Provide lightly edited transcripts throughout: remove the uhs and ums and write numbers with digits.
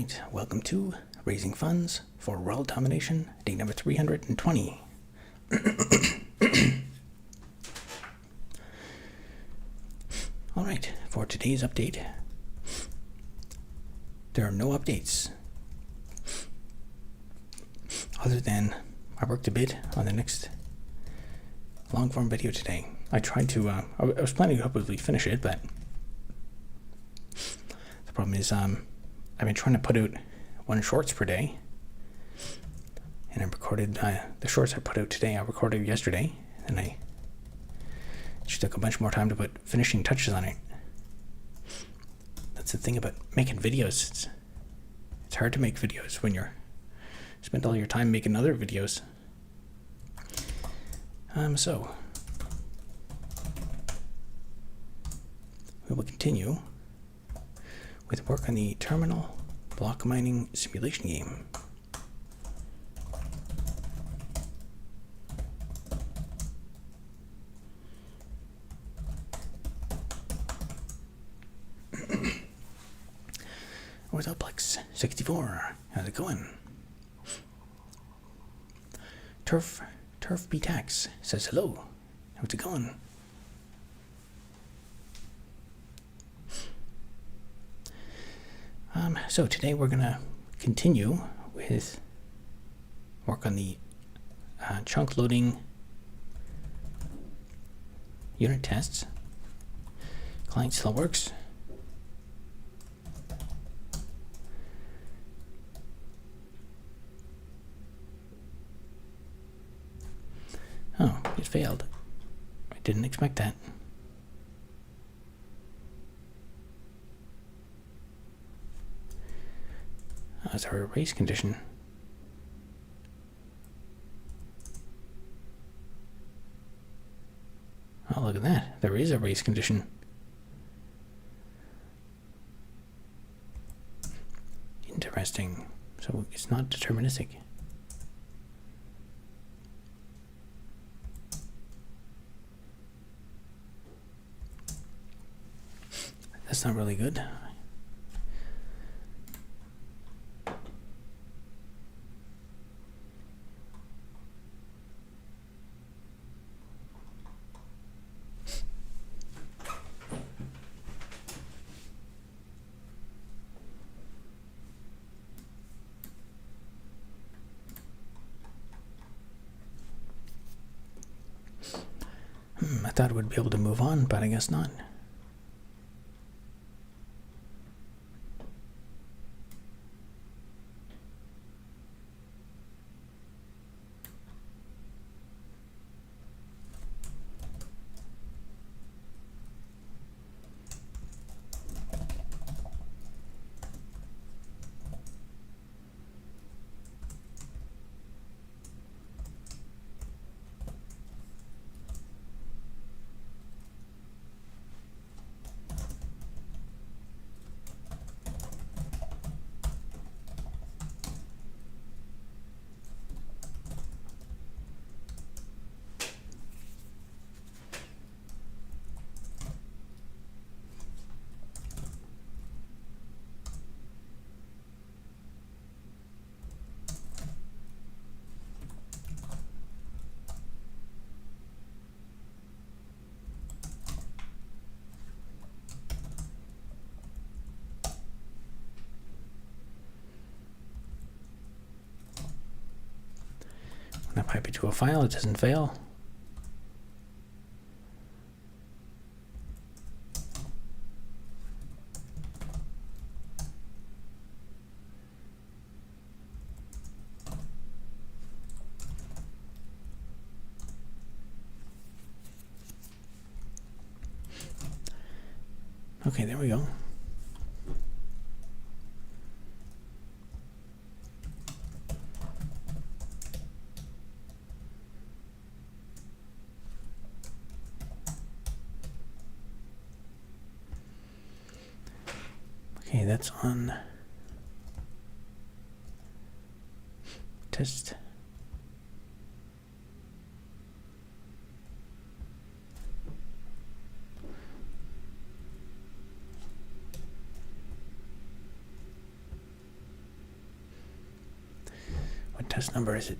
right, welcome to Raising Funds for World Domination, day number 320. All right, for today's update, there are no updates other than I worked a bit on the next long-form video today. I tried to, I was planning to hopefully finish it, but the problem is I've been trying to put out one shorts per day, and I recorded the shorts I put out today. I recorded yesterday, and I just took a bunch more time to put finishing touches on it. That's the thing about making videos. It's hard to make videos when you're spend all your time making other videos. So we will continue with work on the terminal block mining simulation game. Orthoplex 64, how's it going? Turf B-Tax says hello, how's it going? So today we're gonna continue with work on the chunk loading unit tests. Client still works. Oh, it failed. I didn't expect that. That's our erase condition. Oh, look at that. There is a race condition. Interesting. So it's not deterministic. That's not really good. I thought it would be able to move on, but I guess not. When I pipe it to a file, it doesn't fail. Okay, there we go. Okay, that's on test. test number is it?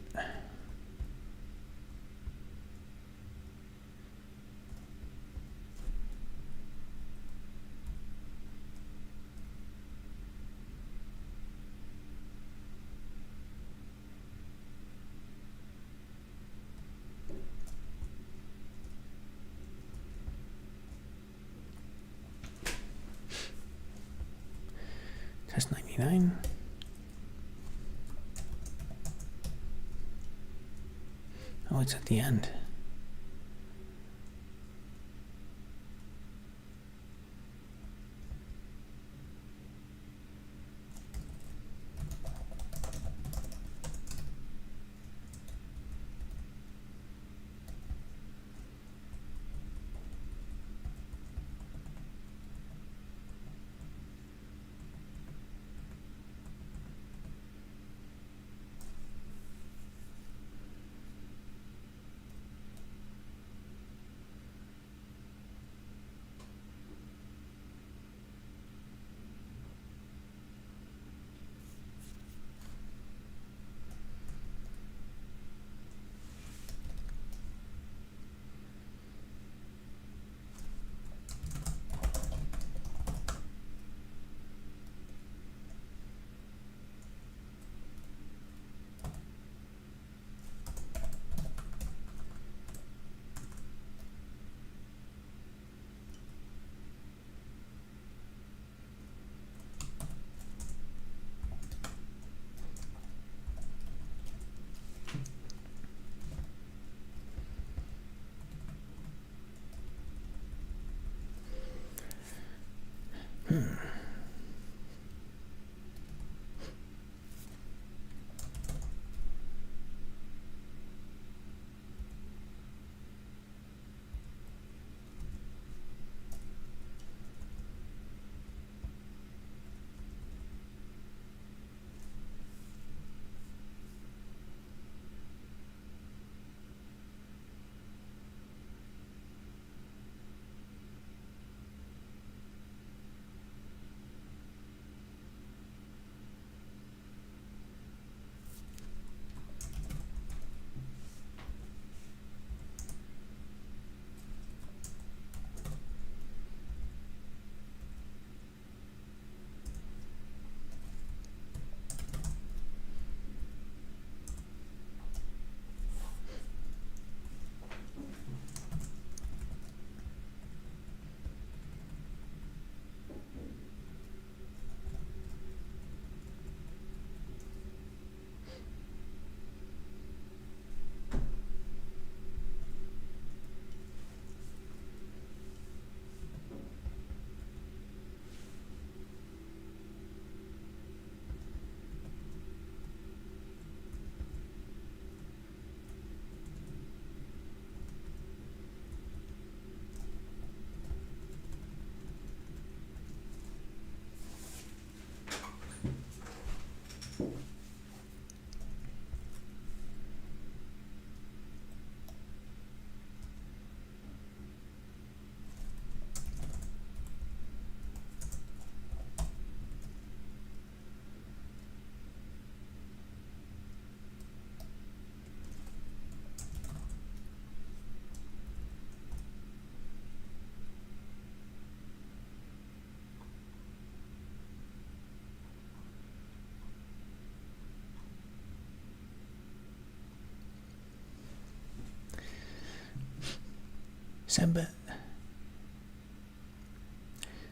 Test 99. Oh, it's at the end.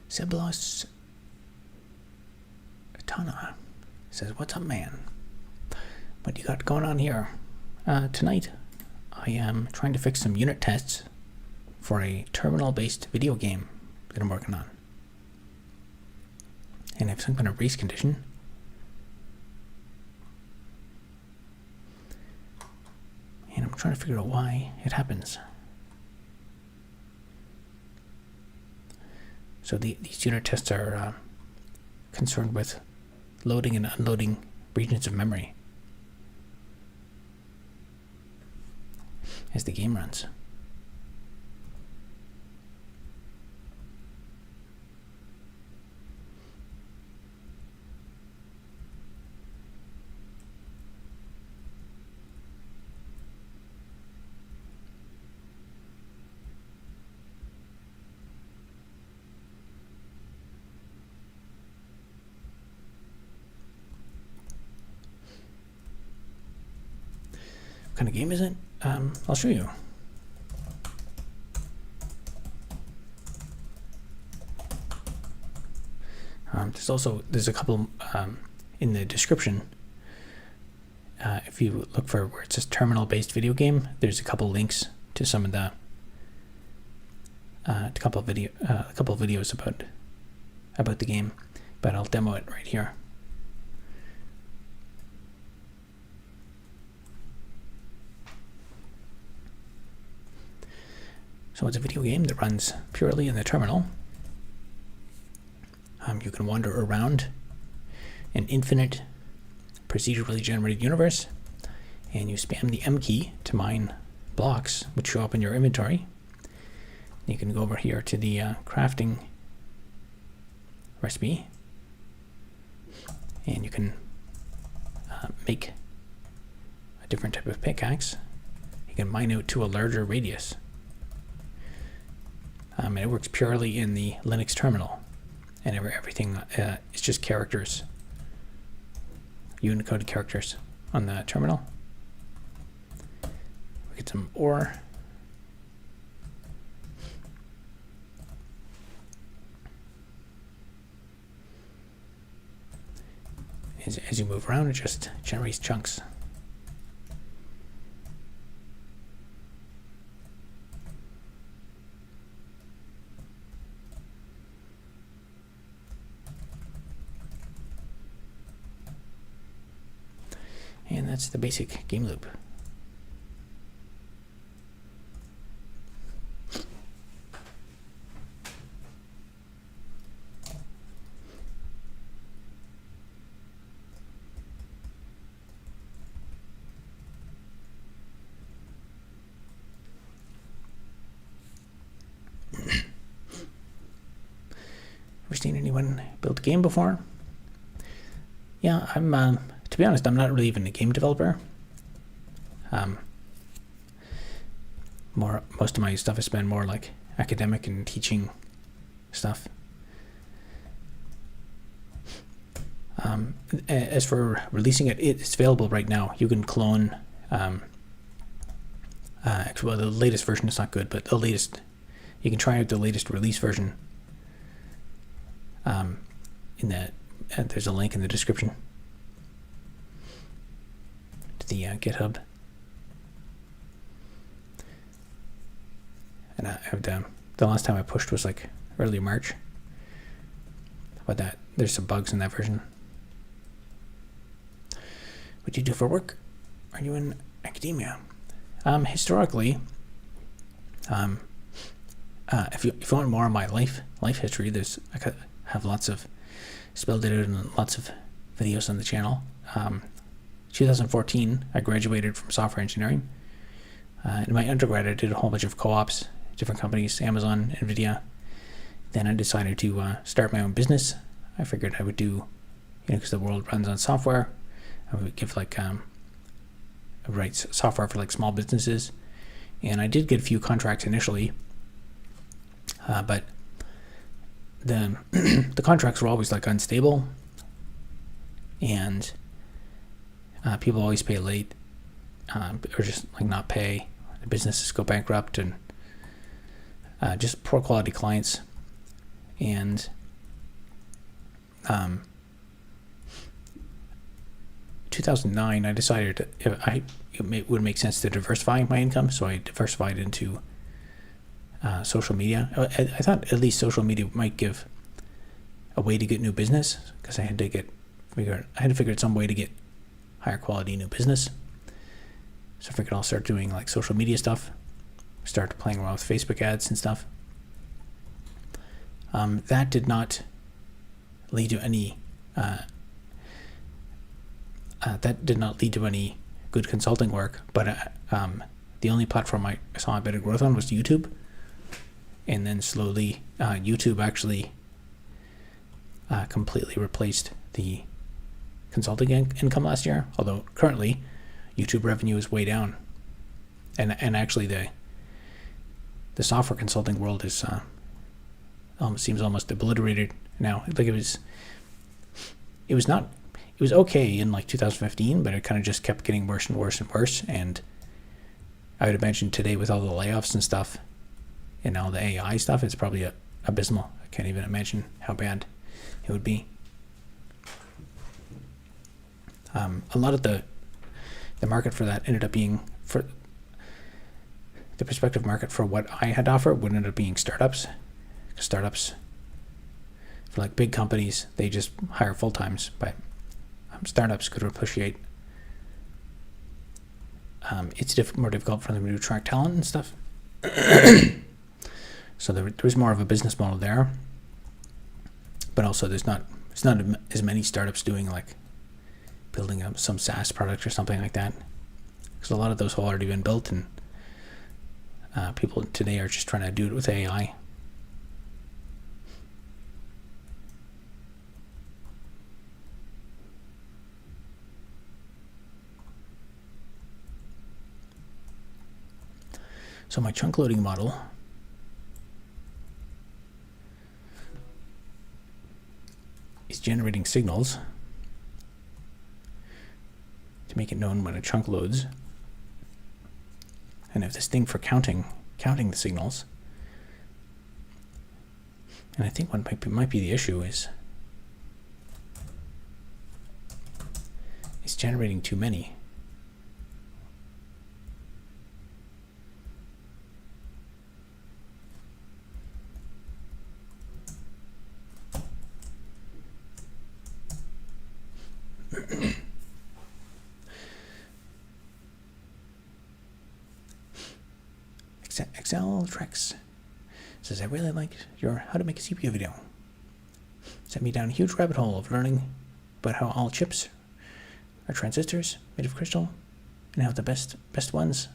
Seblos Tana says, "What's up, man? What you got going on here? Tonight, I am trying to fix some unit tests for a terminal-based video game that I'm working on. And I have some kind of race condition. And I'm trying to figure out why it happens. So these unit tests are concerned with loading and unloading regions of memory as the game runs. kind of game is it? I'll show you. There's a couple in the description. If you look for where it says terminal-based video game, there's a couple links to some of the a couple of videos about the game, but I'll demo it right here. So it's a video game that runs purely in the terminal. You can wander around an infinite procedurally generated universe, and you spam the M key to mine blocks which show up in your inventory. You can go over here to the crafting recipe, and you can make a different type of pickaxe. You can mine out to a larger radius. And it works purely in the Linux terminal, and everything is just characters, Unicode characters on the terminal. We get some ore. As you move around, it just generates chunks. And that's the basic game loop. Ever seen anyone build a game before? Yeah, I'm to be honest, I'm not really even a game developer. Most of my stuff has been more like academic and teaching stuff. As for releasing it, it's available right now. You can clone. Actually, well, the latest version is not good, but the latest, you can try out the latest release version. There's a link in the description to the GitHub. And the last time I pushed was like early March. But there's some bugs in that version. What do you do for work? Are you in academia? Historically, if you want more on my life history, I have lots of spelled it out in lots of videos on the channel. 2014, I graduated from software engineering. In my undergrad, I did a whole bunch of co-ops, different companies, Amazon, NVIDIA. Then I decided to start my own business. I figured I would do, because the world runs on software, I would give write software for like small businesses. And I did get a few contracts initially, but the contracts were always like unstable, and people always pay late, or just like not pay. The businesses go bankrupt, and just poor quality clients. And 2009, I decided it would make sense to diversify my income, so I diversified into social media. I thought at least social media might give a way to get new business, because I had to figure out some way to get higher quality new business. So I figured I'll start doing like social media stuff, start playing around with Facebook ads and stuff. That did not lead to any good consulting work, but the only platform I saw a bit of growth on was YouTube. And then slowly, YouTube actually completely replaced the consulting income last year. Although currently, YouTube revenue is way down, and actually the software consulting world is seems almost obliterated now. Like it was okay in like 2015, but it kind of just kept getting worse and worse and worse. And I would imagine today with all the layoffs and stuff and all the AI stuff, it's probably abysmal. I can't even imagine how bad it would be. A lot of the market for that ended up being, for the prospective market for what I had to offer would end up being startups. Startups, for like big companies, they just hire full-times, but startups could appreciate it's more difficult for them to attract talent and stuff. So there was more of a business model there, but also it's not as many startups doing like building up some SaaS product or something like that, because a lot of those have already been built, and people today are just trying to do it with AI. So my chunk loading model is generating signals to make it known when a chunk loads. And if this thing for counting the signals, and I think what might be the issue is it's generating too many. Excel Trex says, I really liked your how to make a CPU video. Sent me down a huge rabbit hole of learning about how all chips are transistors made of crystal, and how the best ones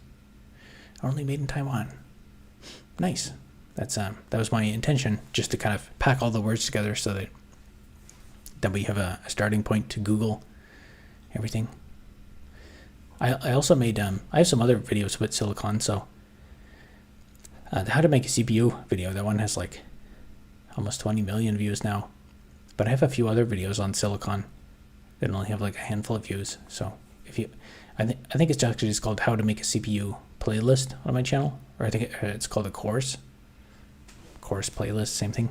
are only made in Taiwan. Nice. That was my intention, just to kind of pack all the words together so that we have a starting point to Google everything. I also made I have some other videos about silicon, so the how to make a CPU video, that one has like almost 20 million views now, but I have a few other videos on silicon that only have like a handful of views. So if you, I think it's actually just called how to make a CPU playlist on my channel, or I think it's called a course playlist, same thing.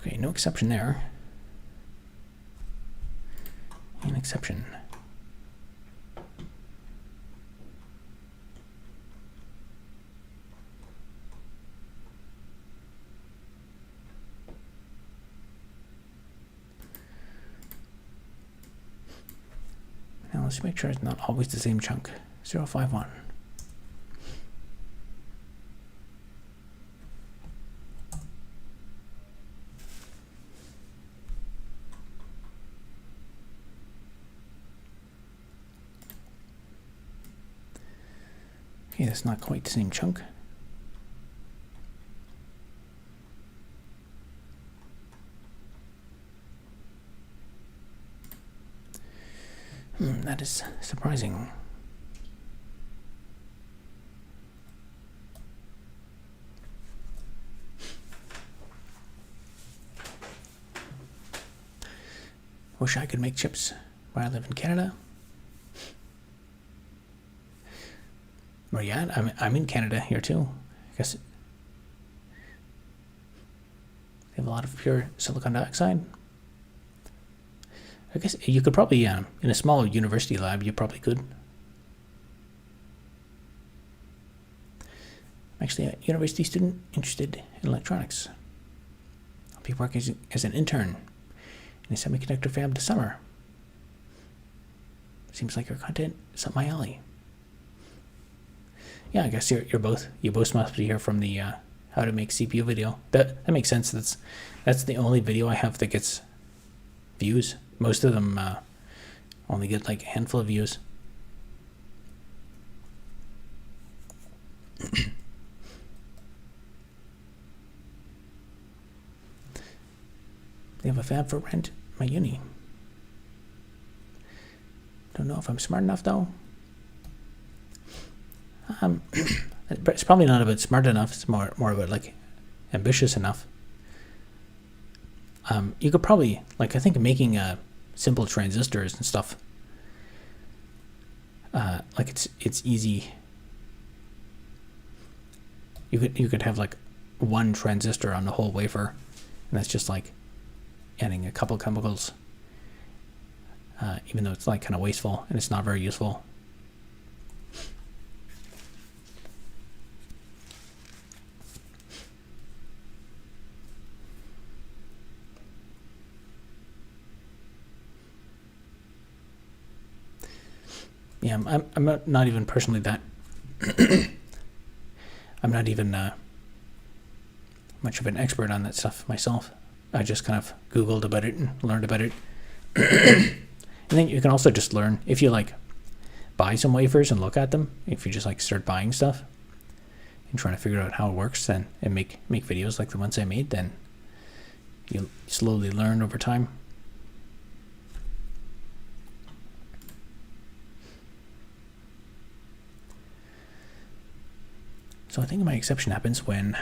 Okay, no exception there. An exception. Now let's make sure it's not always the same chunk. 051. Okay, that's not quite the same chunk. That is surprising. Wish I could make chips where I live in Canada. Where you at? I'm in Canada here too. I guess they have a lot of pure silicon dioxide. I guess you could probably, in a small university lab, you probably could. I'm actually a university student interested in electronics. I'll be working as an intern in a semiconductor fab this summer. Seems like your content is up my alley. Yeah, I guess you both must be here from the how to make CPU video. That makes sense. That's the only video I have that gets views. Most of them only get like a handful of views. They have a fab for rent at my uni. Don't know if I'm smart enough though. It's probably not about smart enough. It's more about like ambitious enough. You could probably, like, I think making a simple transistors and stuff, like it's easy. You could have like one transistor on the whole wafer, and that's just like adding a couple chemicals, even though it's like kind of wasteful and it's not very useful. Yeah, I'm not even personally that. I'm not even much of an expert on that stuff myself. I just kind of Googled about it and learned about it. And then you can also just learn, if you like buy some wafers and look at them, if you just like start buying stuff and trying to figure out how it works, then and make videos like the ones I made, then you'll slowly learn over time. So I think my exception happens when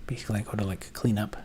basically I go to like clean up.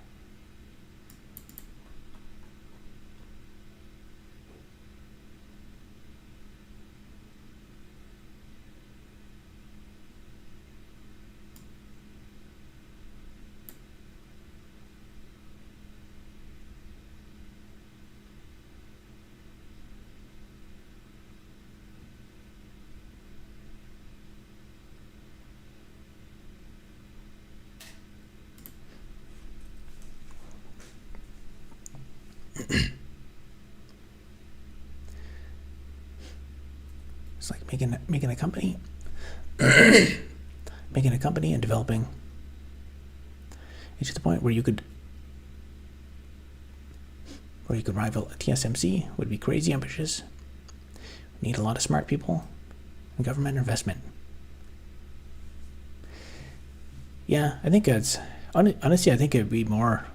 It's like making a company, making a company and developing it to the point where you could rival a TSMC would be crazy ambitious. Need a lot of smart people and government investment. Yeah, I think it's honestly I think it'd be more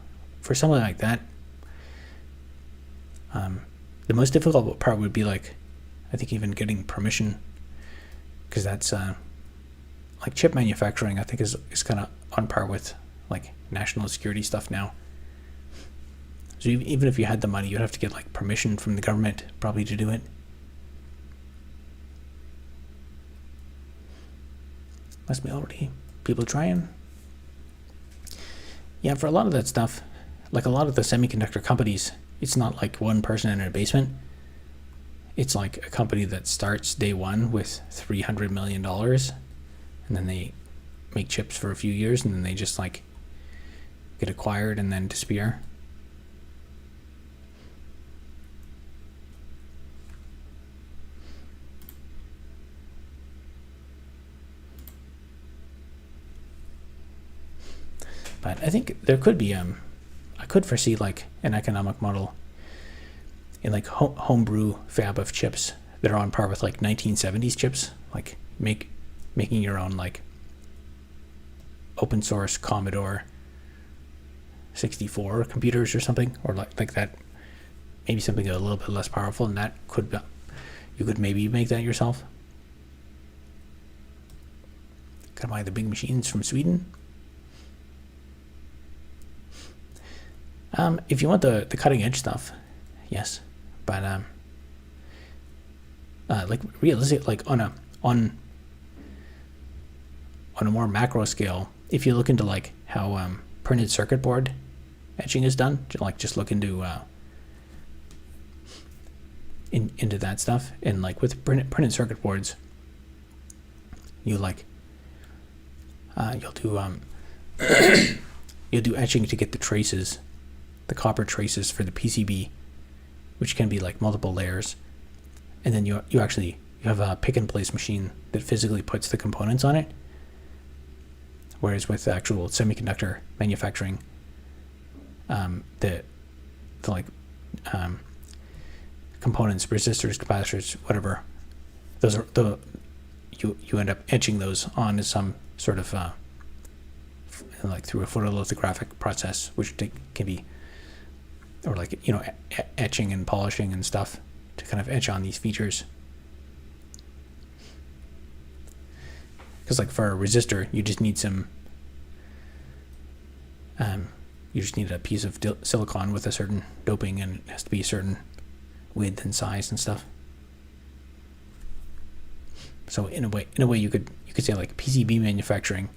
for something like that. The most difficult part would be like, I think even getting permission, because that's like chip manufacturing. I think is kind of on par with like national security stuff now. So even if you had the money, you'd have to get like permission from the government probably to do it. Must be already people trying. Yeah, for a lot of that stuff, like a lot of the semiconductor companies, it's not like one person in a basement. It's like a company that starts day one with $300 million, and then they make chips for a few years, and then they just like get acquired and then disappear. But I think there could be, I could foresee like an economic model in like homebrew fab of chips that are on par with like 1970s chips, like making your own like open source Commodore 64 computers or something, or like that. Maybe something a little bit less powerful, and that could be, you could maybe make that yourself. Gotta buy the big machines from Sweden. If you want the cutting edge stuff, yes, but like realistic, like on a more macro scale, if you look into like how printed circuit board etching is done, like just look into into that stuff, and like with printed circuit boards, you like you'll do you'll do etching to get the traces, the copper traces for the PCB, which can be like multiple layers, and then you have a pick and place machine that physically puts the components on it. Whereas with actual semiconductor manufacturing, the like components, resistors, capacitors, whatever, those are you end up etching those on as some sort of like through a photolithographic process, which can be, or like etching and polishing and stuff to kind of etch on these features. Because like for a resistor, you just need some you just need a piece of silicon with a certain doping, and it has to be a certain width and size and stuff. So in a way, you could say like PCB manufacturing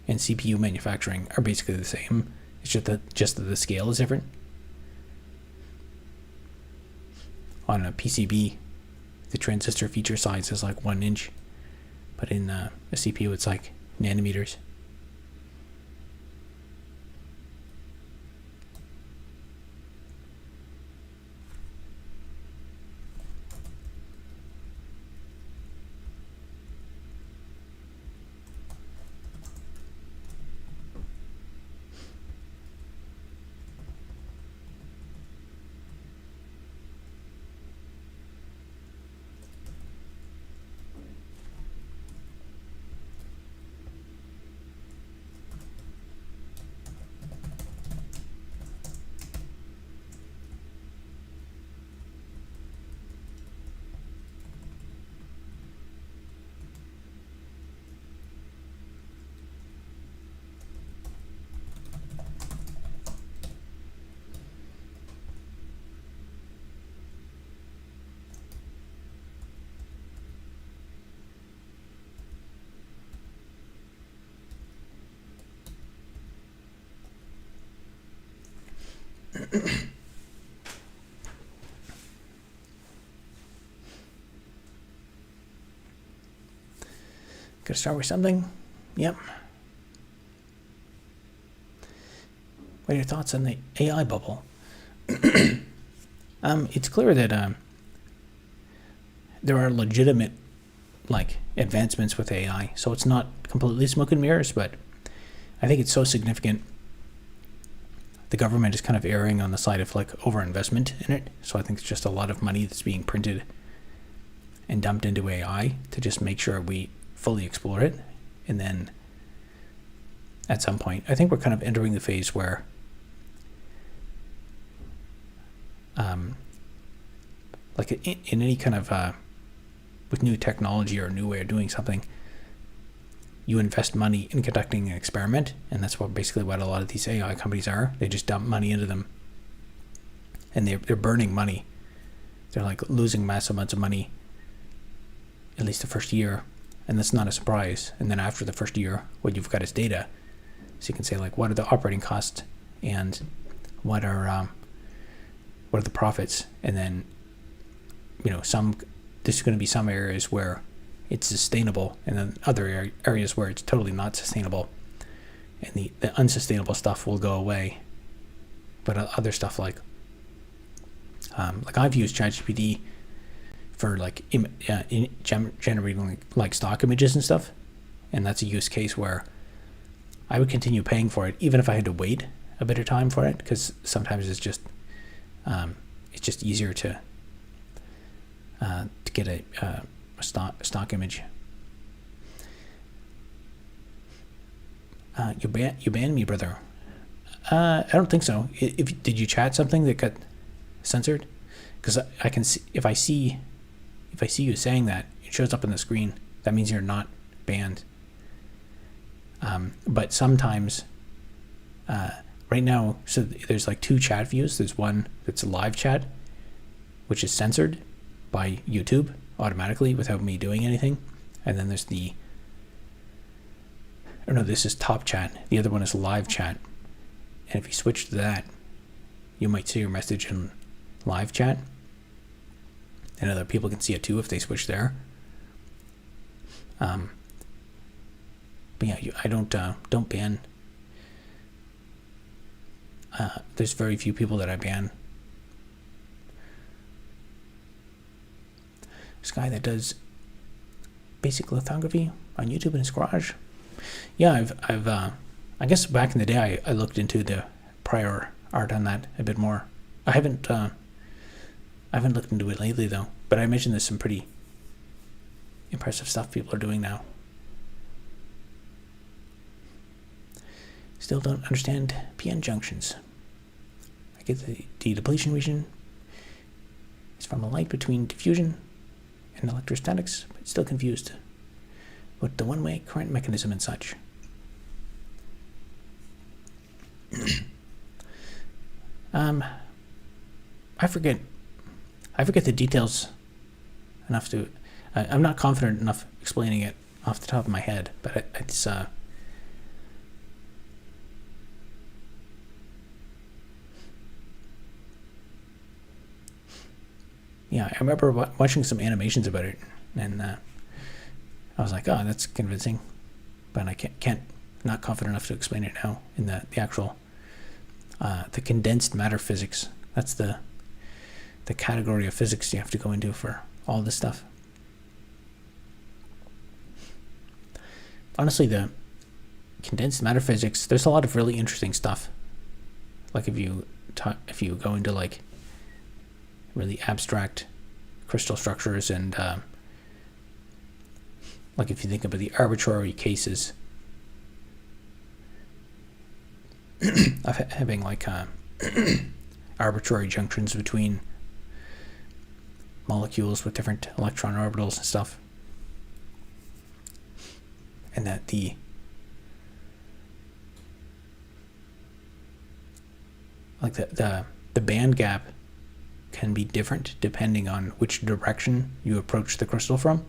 and CPU manufacturing are basically the same. It's just that the scale is different. On a PCB, the transistor feature size is like 1 inch, but in a CPU it's like nanometers. Gotta start with something. Yep. What are your thoughts on the AI bubble? It's clear that there are legitimate advancements with AI, so it's not completely smoke and mirrors, but I think it's so significant. The government is kind of erring on the side of overinvestment in it, so I think it's just a lot of money that's being printed and dumped into AI to just make sure we fully explore it. And then at some point, I think we're kind of entering the phase where in any kind of with new technology or a new way of doing something, you invest money in conducting an experiment, and that's basically what a lot of these AI companies are. They just dump money into them, and they're burning money. They're losing massive amounts of money, at least the first year, and that's not a surprise. And then after the first year, what you've got is data, so you can say what are the operating costs and what are the profits, and then there's going to be some areas where it's sustainable, and then other areas where it's totally not sustainable, and the unsustainable stuff will go away. But other stuff I've used ChatGPT for generating stock images and stuff, and that's a use case where I would continue paying for it even if I had to wait a bit of time for it, because sometimes it's just easier to get a stock image. You banned me, brother. I don't think so. Did you chat something that got censored? Because I can see if I see you saying that, it shows up on the screen. That means you're not banned. But sometimes, right now, so there's 2 chat views. There's one that's a live chat, which is censored by YouTube automatically without me doing anything. And then there's this is top chat. The other one is live chat. And if you switch to that, you might see your message in live chat. And other people can see it too if they switch there. But yeah, I don't ban. There's very few people that I ban. This guy that does basic lithography on YouTube in his garage. Yeah, I guess back in the day I looked into the prior art on that a bit more. I haven't looked into it lately though, but I imagine there's some pretty impressive stuff people are doing now. Still don't understand PN junctions. I get the depletion region is from a light between diffusion and electrostatics, but still confused with the one-way current mechanism and such. I forget the details enough to. I'm not confident enough explaining it off the top of my head, but it's. Yeah, I remember watching some animations about it, and I was like, "Oh, that's convincing," but I can't not confident enough to explain it now in the actual the condensed matter physics. That's the category of physics you have to go into for all this stuff. Honestly, the condensed matter physics, there's a lot of really interesting stuff. Like if you go into like really abstract crystal structures, and like if you think about the arbitrary cases of having like arbitrary junctions between molecules with different electron orbitals and stuff, and that the band gap can be different depending on which direction you approach the crystal from.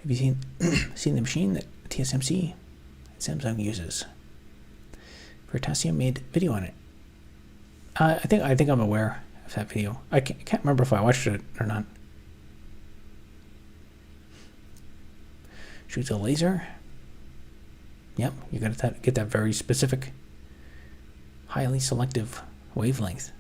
Have you seen the machine that TSMC and Samsung uses? Veritasium made video on it. I think I'm aware of that video. I can't remember if I watched it or not. Shoots a laser. Yep, you gotta get that very specific, highly selective wavelength.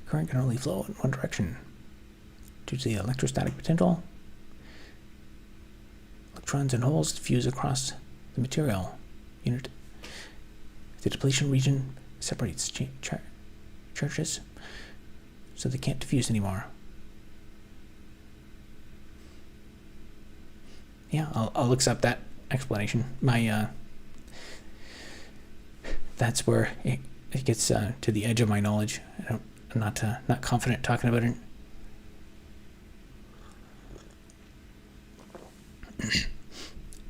Current can only flow in one direction due to the electrostatic potential. Electrons and holes diffuse across the material unit. The depletion region separates charges, so they can't diffuse anymore. Yeah, I'll accept that explanation. That's where it gets to the edge of my knowledge. I'm not confident talking about it.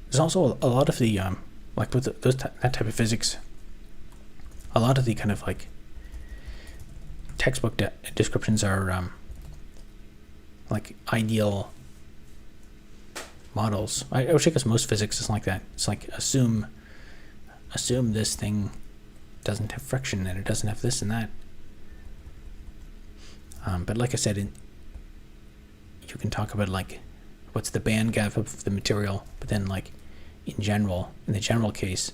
There's also a lot of the like with that type of physics, a lot of the kind of like textbook descriptions are like ideal models. I wish I guess most physics is like that. It's like assume this thing doesn't have friction and it doesn't have this and that. But like I said, you can talk about like what's the band gap of the material, but then like in the general case,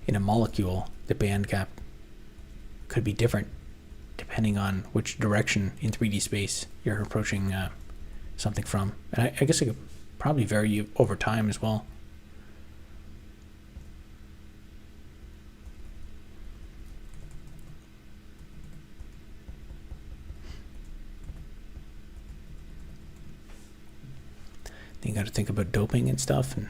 in a molecule, the band gap could be different depending on which direction in 3D space you're approaching something from. And I guess it could probably vary over time as well. You got to think about doping and stuff, and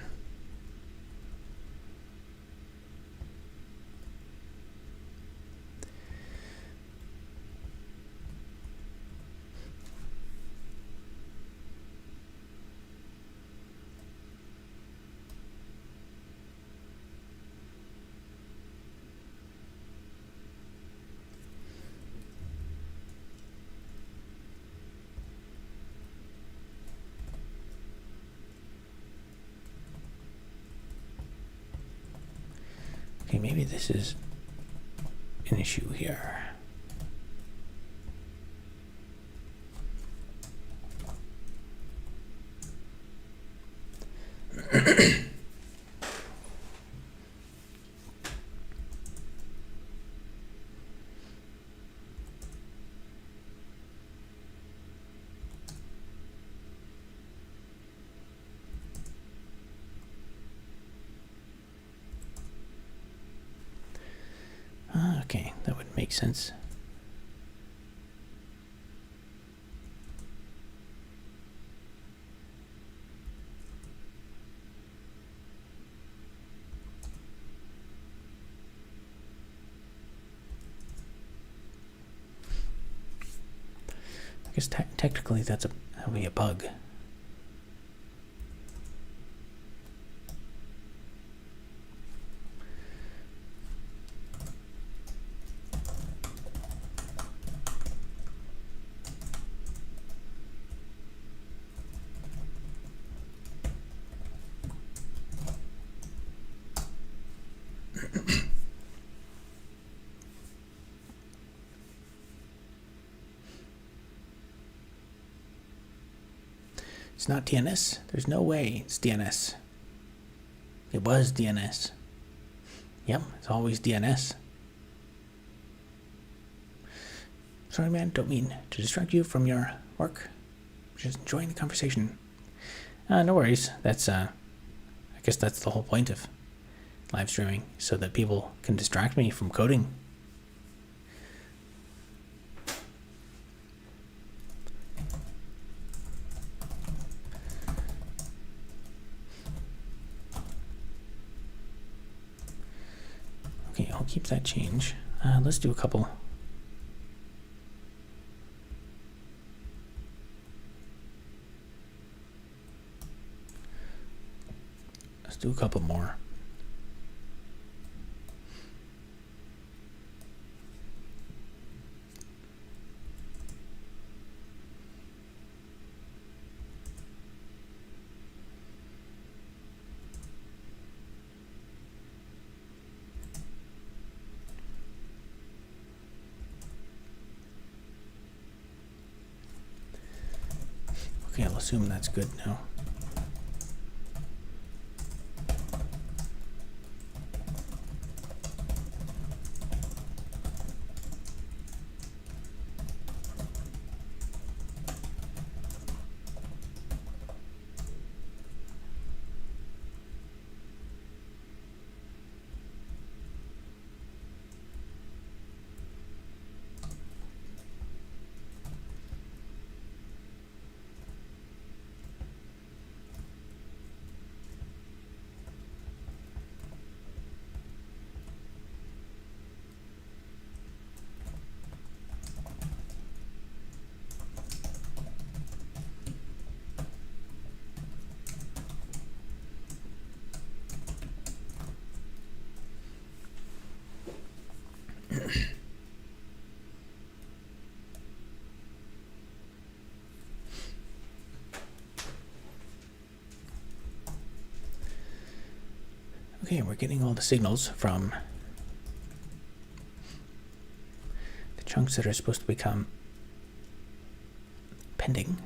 okay, maybe this is an issue here. Okay, that would make sense. guess technically that would be a bug. It's not DNS. There's no way it's DNS. It was DNS. Yep, it's always DNS. Sorry, man, don't mean to distract you from your work. Just enjoying the conversation. No worries. That's, I guess that's the whole point of live streaming, so that people can distract me from coding. Okay, I'll keep that change. Let's do a couple. Let's do a couple more. Okay, I'll assume that's good now. Okay, we're getting all the signals from the chunks that are supposed to become pending.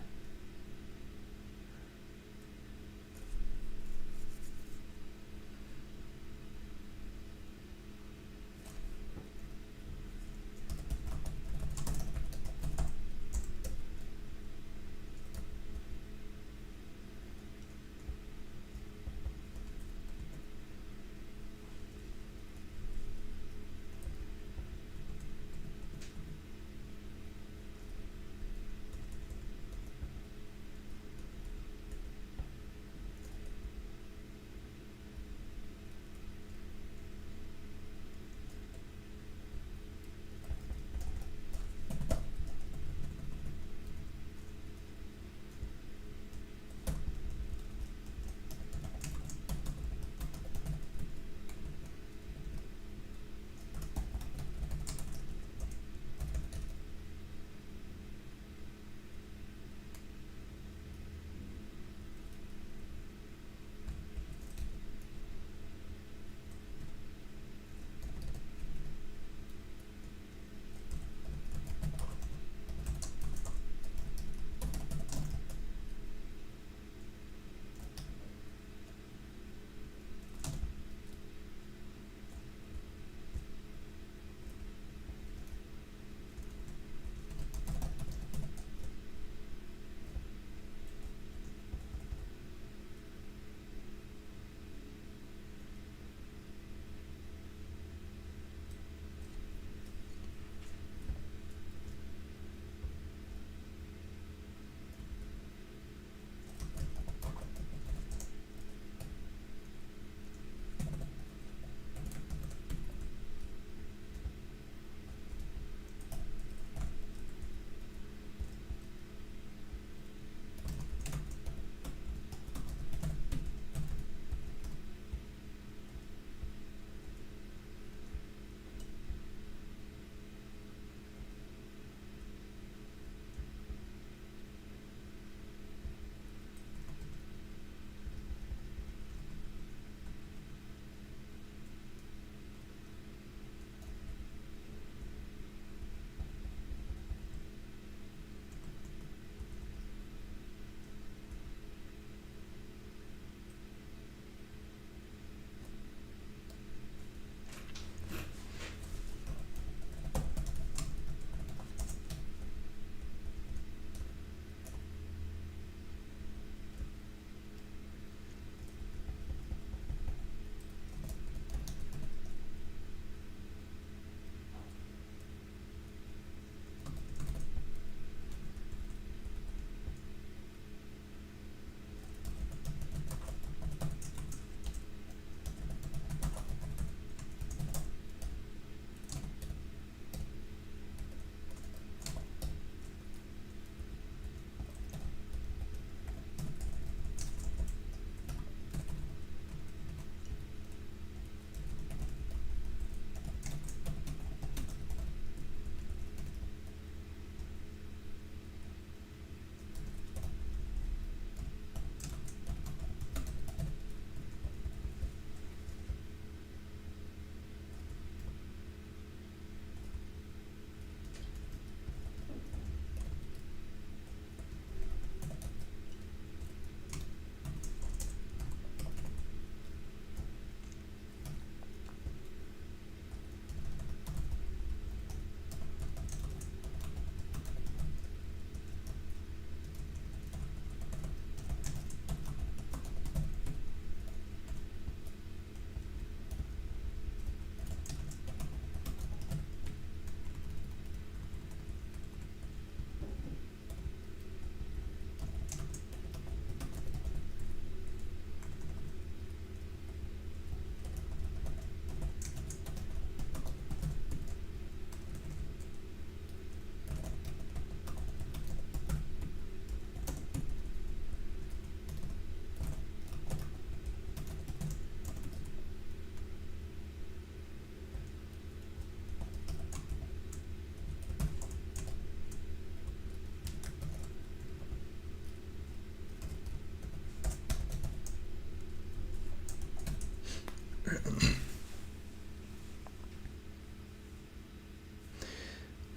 You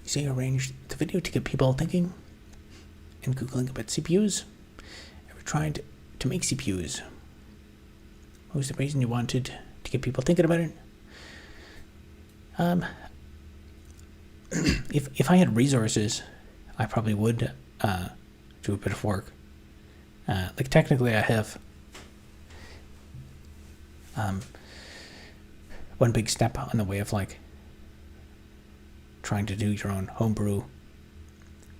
say you arranged the video to get people thinking and Googling about CPUs. Ever tried to make CPUs? What was the reason you wanted to get people thinking about it? If I had resources, I probably would do a bit of work. Like technically, I have one big step on the way of like trying to do your own homebrew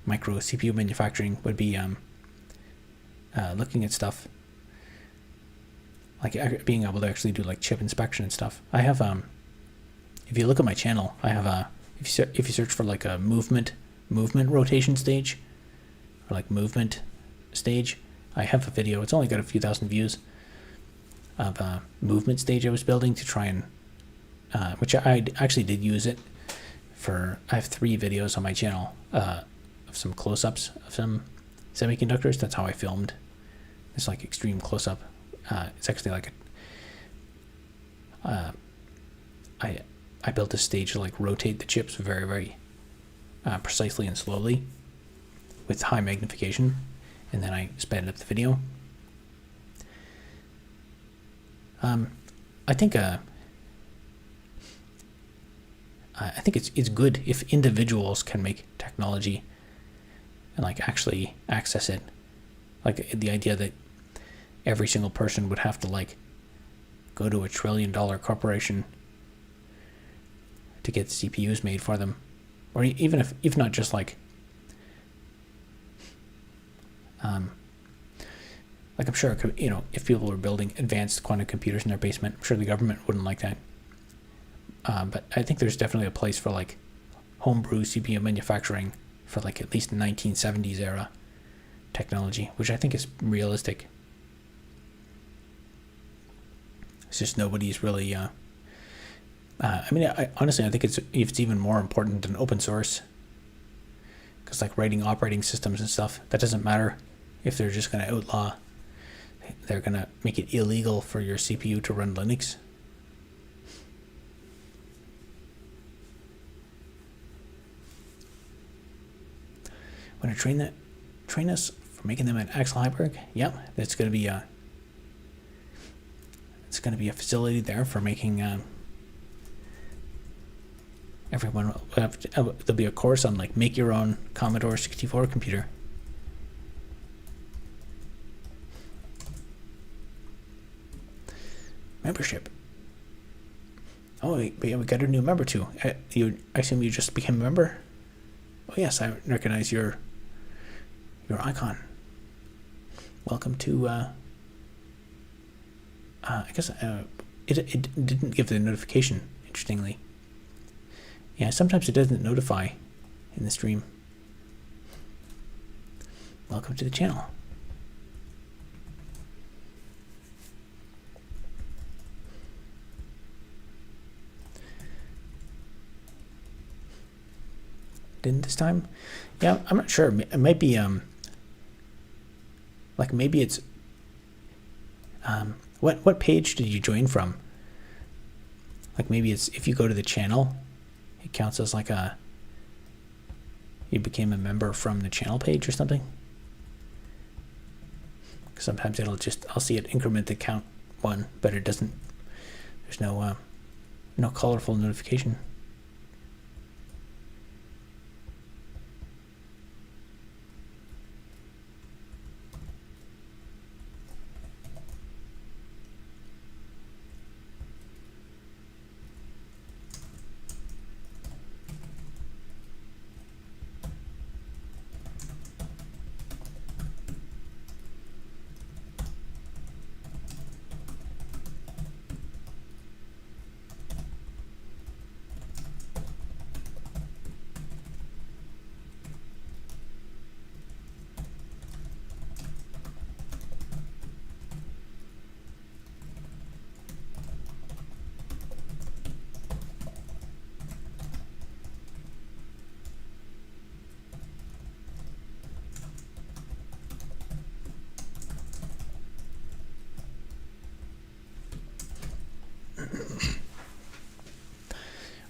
micro CPU manufacturing would be looking at stuff like being able to actually do like chip inspection and stuff. I have if you look at my channel, I have if you search for like a movement rotation stage or like movement stage, I have a video. It's only got a few thousand views of a movement stage I was building to try and which I actually did use it for. I have 3 videos on my channel of some close-ups of some semiconductors. That's how I filmed this like extreme close-up. It's actually like I built a stage to like rotate the chips very, very precisely and slowly with high magnification, and then I sped up the video. I think it's good if individuals can make technology and like actually access it. Like the idea that every single person would have to like go to $1 trillion corporation to get CPUs made for them, or even if not just like I'm sure, you know, if people were building advanced quantum computers in their basement, I'm sure the government wouldn't like that. But I think there's definitely a place for like homebrew CPU manufacturing for like at least 1970s era technology, which I think is realistic. It's just nobody's really. Honestly, I think it's even more important than open source, because like writing operating systems and stuff, that doesn't matter if they're just going to outlaw. They're going to make it illegal for your CPU to run Linux. Want to train us for making them at Axel Heiberg? Yep, that's going to be it's going to be a facility there for making. Everyone there'll be a course on like make your own Commodore 64 computer. Membership. Oh, we got a new member too. I assume you just became a member. Oh yes, I recognize your icon. Welcome to. I guess it didn't give the notification. Interestingly. Yeah, sometimes it doesn't notify in the stream. Welcome to the channel. Didn't this time? Yeah, I'm not sure. It might be like maybe it's what page did you join from? Like maybe it's if you go to the channel, it counts as like you became a member from the channel page or something. Sometimes I'll see it increment the count 1, but it doesn't. There's no colorful notification.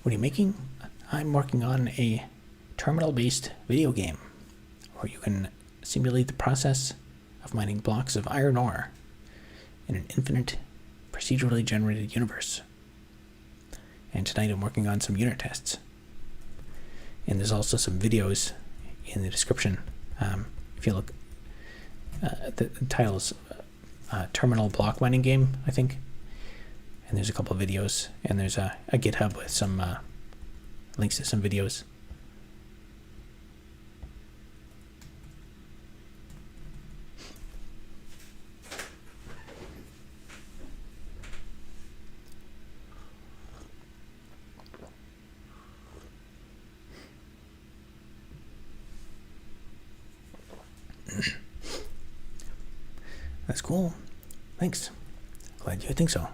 What are you making? I'm working on a terminal-based video game where you can simulate the process of mining blocks of iron ore in an infinite, procedurally generated universe. And tonight I'm working on some unit tests. And there's also some videos in the description. If you look, the title's Terminal Block Mining Game, I think. And there's a couple of videos, and there's a GitHub with some links to some videos. That's cool. Thanks. Glad you think so.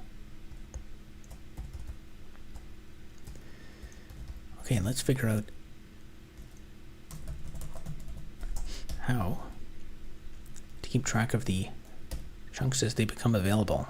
Okay, let's figure out how to keep track of the chunks as they become available.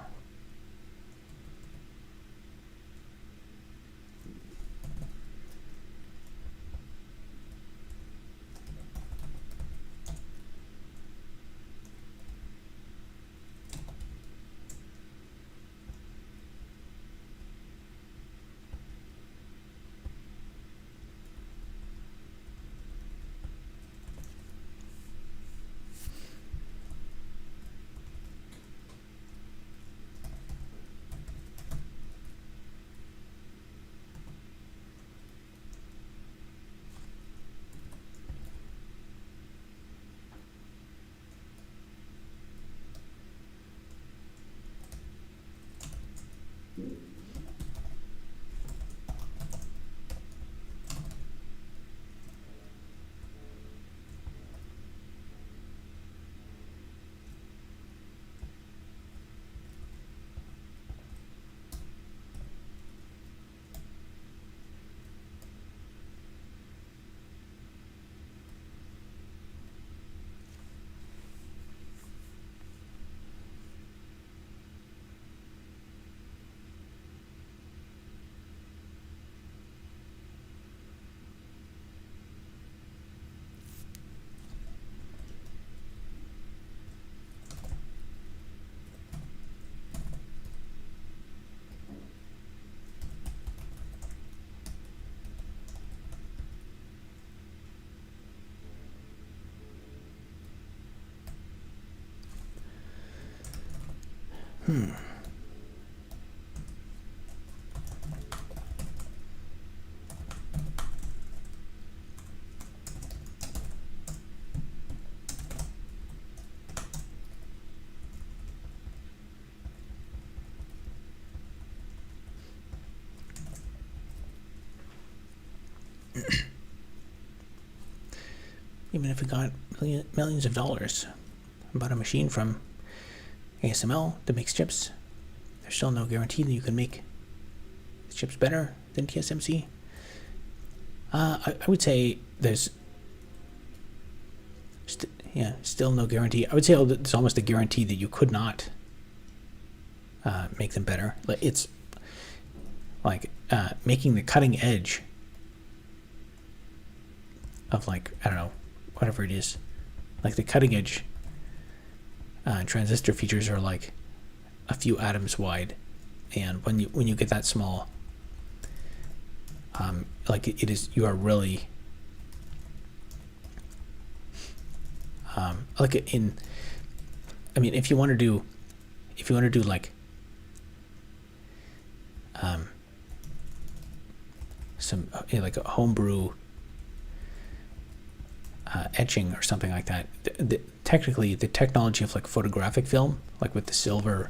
Even if it got millions of dollars, bought a machine from ASML that makes chips, there's still no guarantee that you can make the chips better than TSMC. I would say there's still no guarantee. I would say there's almost a guarantee that you could not make them better. It's like making the cutting edge of, like, I don't know, whatever it is. Like the cutting edge transistor features are like a few atoms wide, and when you get that small, like it is, you are really like in. I mean, if you want to do like some like a homebrew etching or something like that. Technically, the technology of like photographic film, like with the silver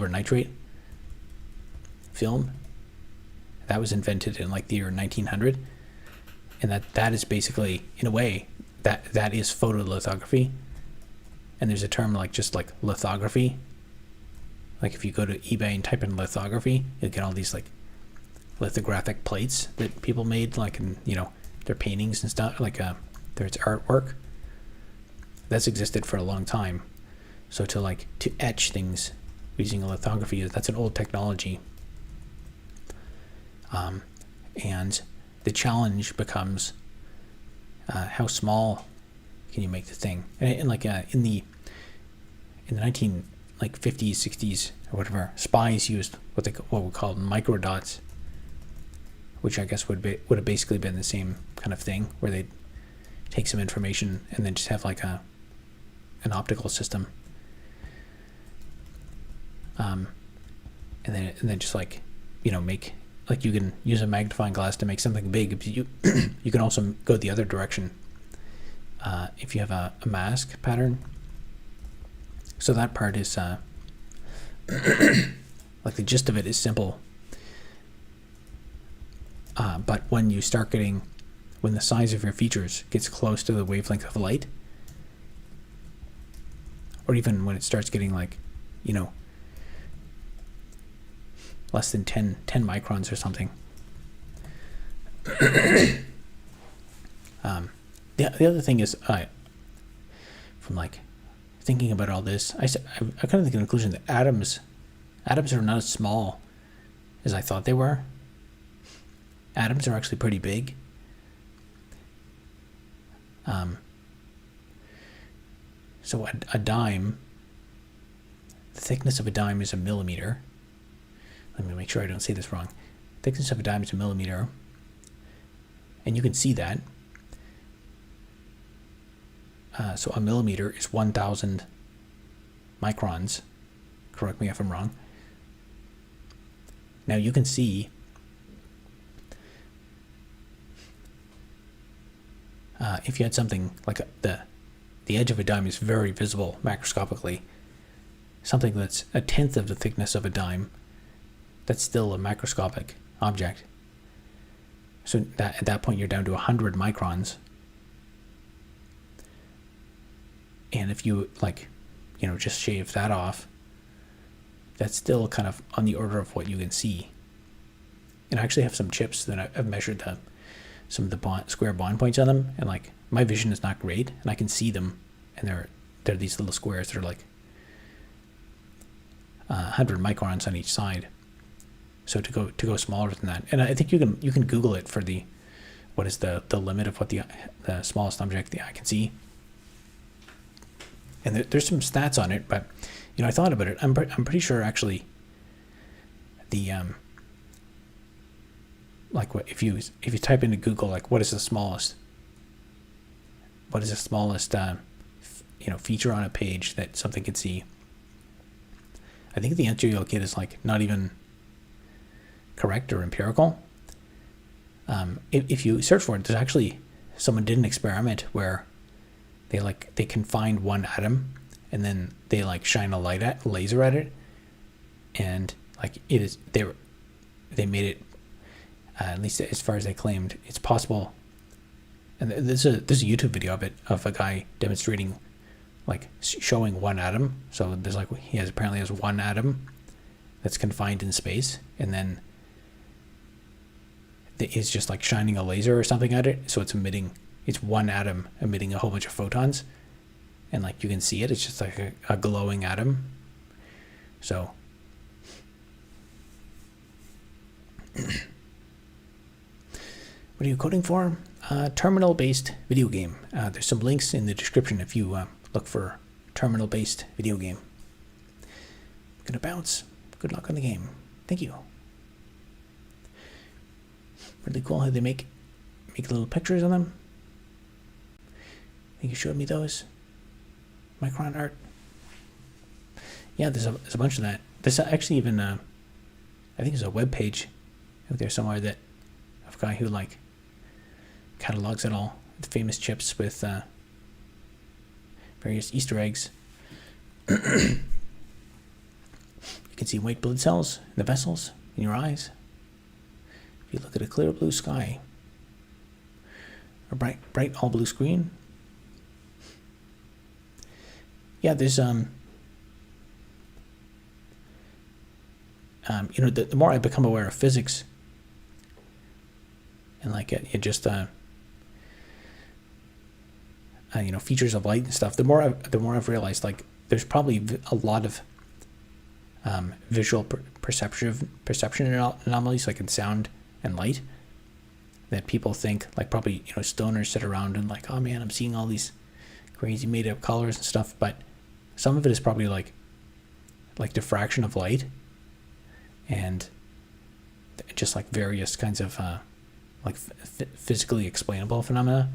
nitrate film, that was invented in like the year 1900, and that is basically, in a way, that is photolithography. And there's a term like just like lithography. Like if you go to eBay and type in lithography, you'll get all these like lithographic plates that people made, like in, you know, their paintings and stuff, like there's artwork that's existed for a long time. So to etch things using lithography, that's an old technology. And the challenge becomes how small can you make the thing? And like in the 50s, 60s or whatever, spies used what we call microdots, which I guess would have basically been the same kind of thing, where they'd take some information and then just have like an optical system, and then just like, make, like, you can use a magnifying glass to make something big. But you can also go the other direction if you have a mask pattern. So that part is like, the gist of it is simple. But when you start when the size of your features gets close to the wavelength of light, or even when it starts getting like, less than 10 microns or something. The other thing is, from like thinking about all this, I kind of think the conclusion that atoms are not as small as I thought they were. Atoms are actually pretty big. So a dime, the thickness of a dime is a millimeter. Let me make sure I don't say this wrong. Thickness of a dime is a millimeter. And you can see that. So a millimeter is 1,000 microns. Correct me if I'm wrong. Now you can see if you had something like the edge of a dime is very visible macroscopically. Something that's a tenth of the thickness of a dime, that's still a macroscopic object. So at that point you're down to 100 microns. And if you just shave that off, that's still kind of on the order of what you can see. And I actually have some chips that I've measured some of the square bond points on them, and like, my vision is not great, and I can see them, and they're these little squares that are like 100 microns on each side. So to go smaller than that, and I think you can Google it for what is the limit of what the smallest object the eye can see. And there's some stats on it, but I thought about it. I'm pretty sure actually the like, what if you type into Google, like, what is the smallest feature on a page that something can see, I think the answer you'll get is like not even correct or empirical. If you search for it, there's actually, someone did an experiment where they can find one atom, and then they like shine a laser at it, and like they made it, at least as far as they claimed, it's possible. And there's a YouTube video of a guy demonstrating, like, showing one atom. So there's like, he apparently has one atom that's confined in space, and then it's just like shining a laser or something at it, so it's one atom emitting a whole bunch of photons, and like, you can see it. It's just like a glowing atom. So what are you coding for? Terminal-based video game. There's some links in the description if you look for terminal-based video game. Gonna bounce. Good luck on the game. Thank you. Really cool how they make little pictures on them. I think you showed me those. Micron art. Yeah, there's a bunch of that. There's actually even I think there's a web page out there somewhere of a guy who like catalogs it all, the famous chips with various Easter eggs. You can see white blood cells in the vessels in your eyes. If you look at a clear blue sky, a bright all blue screen. Yeah, there's the more I become aware of physics, and like it just features of light and stuff, the more I've realized, like, there's probably a lot of visual perception anomalies, like in sound and light, that people think, like probably, stoners sit around and like, oh man, I'm seeing all these crazy made up colors and stuff, but some of it is probably like diffraction of light and just like various kinds of physically explainable phenomena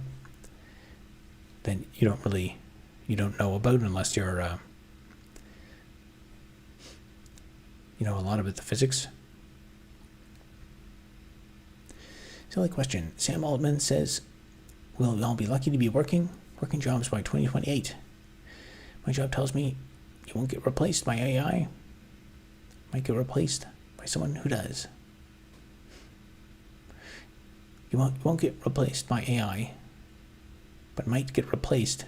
that you don't know about unless you're a lot about the physics. Silly question. Sam Altman says, "Will we all be lucky to be working jobs by 2028? My job tells me you won't get replaced by AI. Might get replaced by someone who does. You won't get replaced by AI, but might get replaced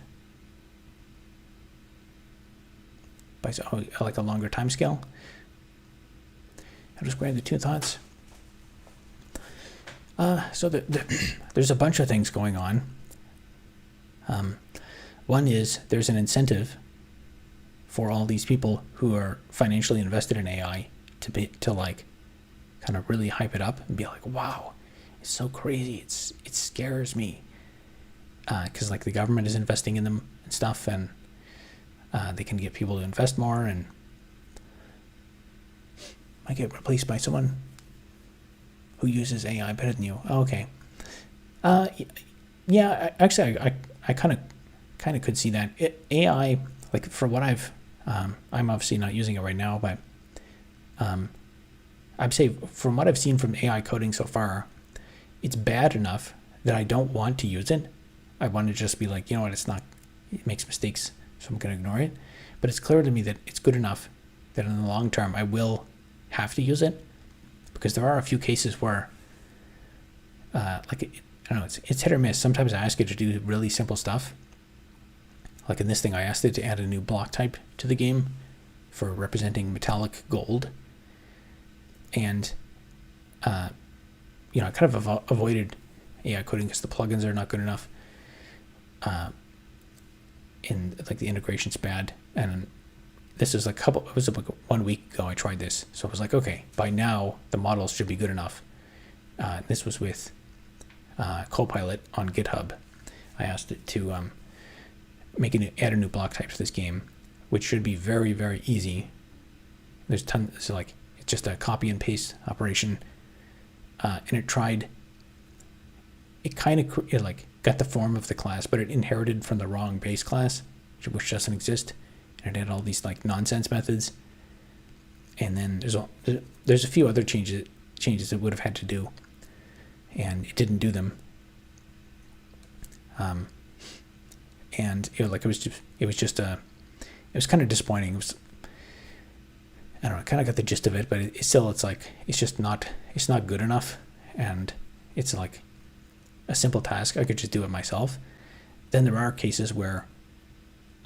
by like a longer time scale." I'll just grab the two thoughts. So there's a bunch of things going on. One is there's an incentive for all these people who are financially invested in AI to like kind of really hype it up and be like, wow, it's so crazy. It scares me. Because like the government is investing in them and stuff, and they can get people to invest more and might get replaced by someone who uses AI better than you. Oh, okay. Yeah, actually, I kind of could see that. AI, like for what I'm obviously not using it right now, but I'd say from what I've seen from AI coding so far, it's bad enough that I don't want to use it. I want to just be like, you know what, it makes mistakes, so I'm going to ignore it. But it's clear to me that it's good enough that in the long term I will have to use it, because there are a few cases where I don't know, it's hit or miss. Sometimes I ask it to do really simple stuff. Like in this thing, I asked it to add a new block type to the game for representing metallic gold. And, I kind of avoided AI coding because the plugins are not good enough. And like the integration's bad. And this is it was like 1 week ago I tried this. So I was like, okay, by now the models should be good enough. This was with Copilot on GitHub. I asked it to add a new block type to this game, which should be very, very easy. It's just a copy and paste operation. And it got the form of the class, but it inherited from the wrong base class, which doesn't exist. And it had all these like nonsense methods. And then there's a few other changes it would have had to do, and it didn't do them. And it was kind of disappointing. It was, I don't know, I kind of got the gist of it, but it's not good enough, and it's like a simple task. I could just do it myself. Then there are cases where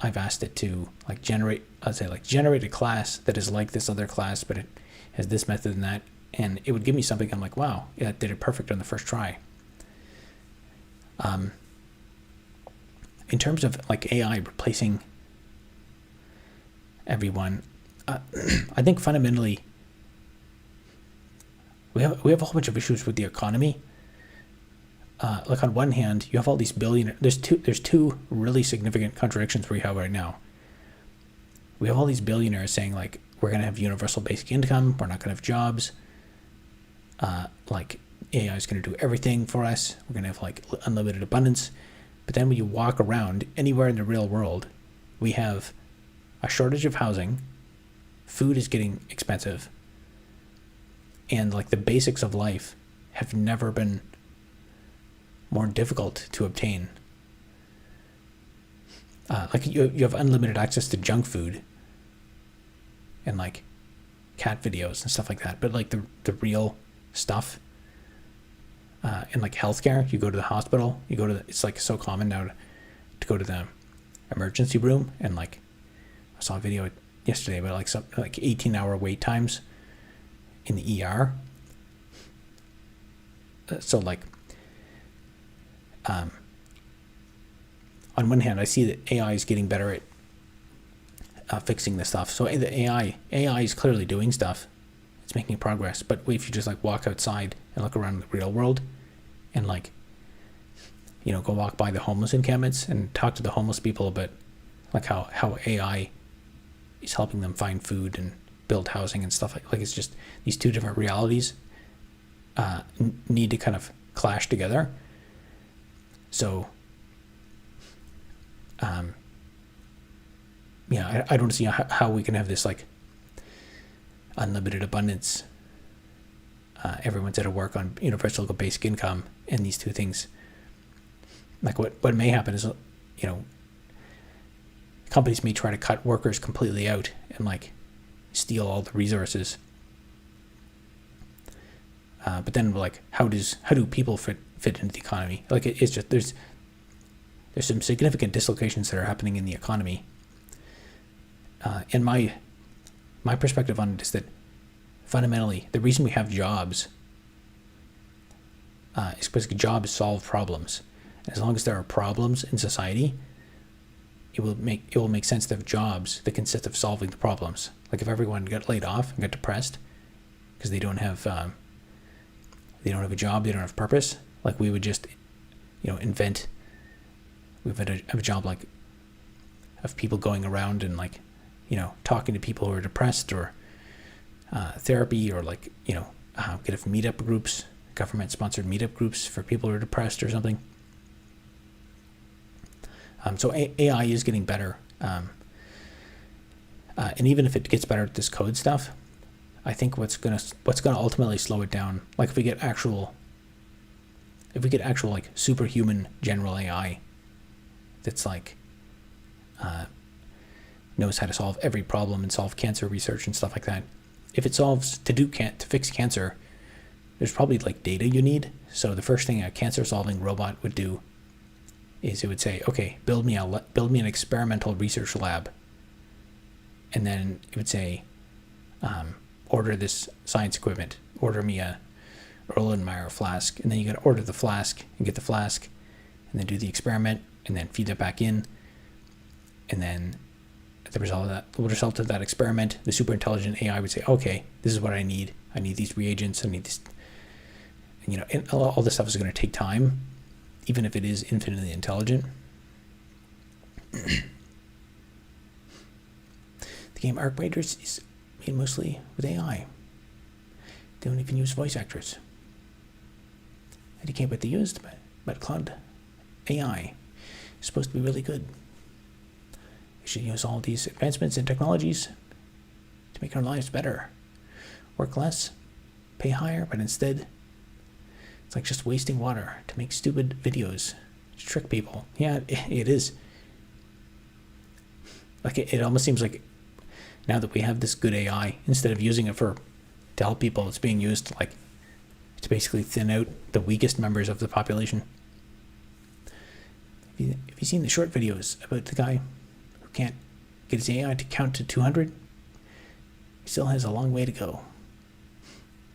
I've asked it to generate a class that is like this other class, but it has this method and that, and it would give me something. I'm like, wow, yeah, it did it perfect on the first try. In terms of like AI replacing everyone, I think fundamentally we have a whole bunch of issues with the economy. Like on one hand, you have all these billionaires. There's two really significant contradictions we have right now. We have all these billionaires saying like, we're going to have universal basic income, we're not going to have jobs, like AI is going to do everything for us, we're going to have like unlimited abundance. But then when you walk around anywhere in the real world, we have a shortage of housing, food is getting expensive, and like the basics of life have never been more difficult to obtain. Like you have unlimited access to junk food and like cat videos and stuff like that, but like the real stuff, in like healthcare, you go to the hospital, it's like so common now to go to the emergency room, and like I saw a video yesterday about like 18-hour wait times in the ER. So like on one hand, I see that AI is getting better at fixing this stuff. So the AI is clearly doing stuff. It's making progress. But if you just like walk outside and look around the real world, and go walk by the homeless encampments and talk to the homeless people about how AI is helping them find food and build housing and stuff like it's just these two different realities need to kind of clash together. So I don't see how we can have this unlimited abundance. Everyone's at a work on universal basic income, and these two things, what may happen is, companies may try to cut workers completely out and steal all the resources. But then how do people fit into the economy? It's just there's some significant dislocations that are happening in the economy. And my perspective on it is that fundamentally the reason we have jobs is because jobs solve problems. As long as there are problems in society, it will make sense to have jobs that consist of solving the problems. If everyone got laid off and got depressed because they don't have a job, they don't have purpose, we would just invent. We would have a job of people going around and talking to people who are depressed, or therapy, or get a meetup groups, government-sponsored meetup groups for people who are depressed or something. So AI is getting better, and even if it gets better at this code stuff, I think what's gonna ultimately slow it down, if we get actual superhuman general AI that's knows how to solve every problem and solve cancer research and stuff like that. If it solves to fix cancer, there's probably data you need. So the first thing a cancer solving robot would do is it would say, okay, build me an experimental research lab. And then it would say, order this science equipment, order me a Erlenmeyer flask. And then you got to order the flask and get the flask and then do the experiment and then feed it back in. And then the result of that experiment, the super intelligent AI would say, okay, this is what I need. I need these reagents. I need this, and all this stuff is going to take time, even if it is infinitely intelligent. The game Arc Raiders is made mostly with AI. They don't even use voice actors. I can't what they used, but Cloud AI is supposed to be really good. We should use all these advancements in technologies to make our lives better. Work less, pay higher, but instead, it's just wasting water to make stupid videos to trick people. Yeah, it is. It almost seems like now that we have this good AI, instead of using it to help people, it's being used to basically thin out the weakest members of the population. Have you seen the short videos about the guy who can't get his AI to count to 200? He still has a long way to go.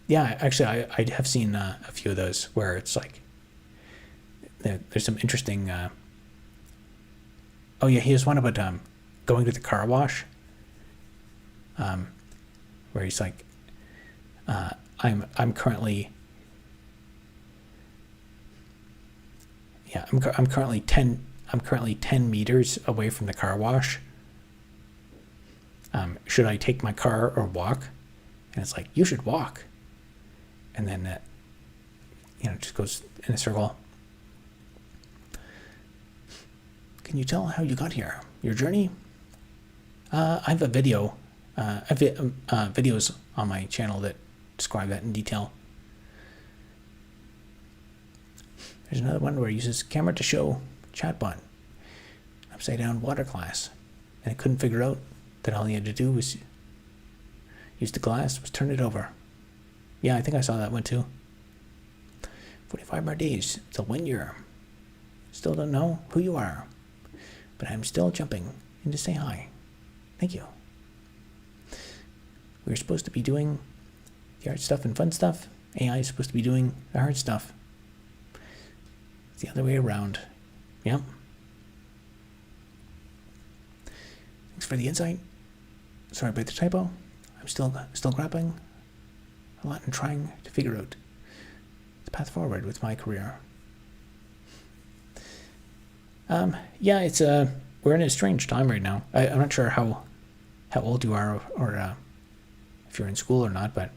Yeah, actually, I have seen a few of those where it's there's some interesting. Oh yeah, here's one about going to the car wash. Where he's I'm currently. Yeah, I'm currently 10 meters away from the car wash. Should I take my car or walk? And it's you should walk. And then it just goes in a circle. Can you tell how you got here? Your journey? I have a video. I have videos on my channel that describe that in detail. There's another one where it uses camera to show chatbot upside down water glass, and it couldn't figure out that all he had to do was use the glass, was turn it over. Yeah, I think I saw that one too. 45 more days till when you're. Still don't know who you are, but I'm still jumping in to say hi. Thank you. We were supposed to be doing the hard stuff and fun stuff. AI is supposed to be doing the hard stuff. It's the other way around. Yep. Thanks for the insight. Sorry about the typo. I'm still grappling a lot and trying to figure out the path forward with my career. Yeah, it's we're in a strange time right now. I'm not sure how old you are, or if you're in school or not, but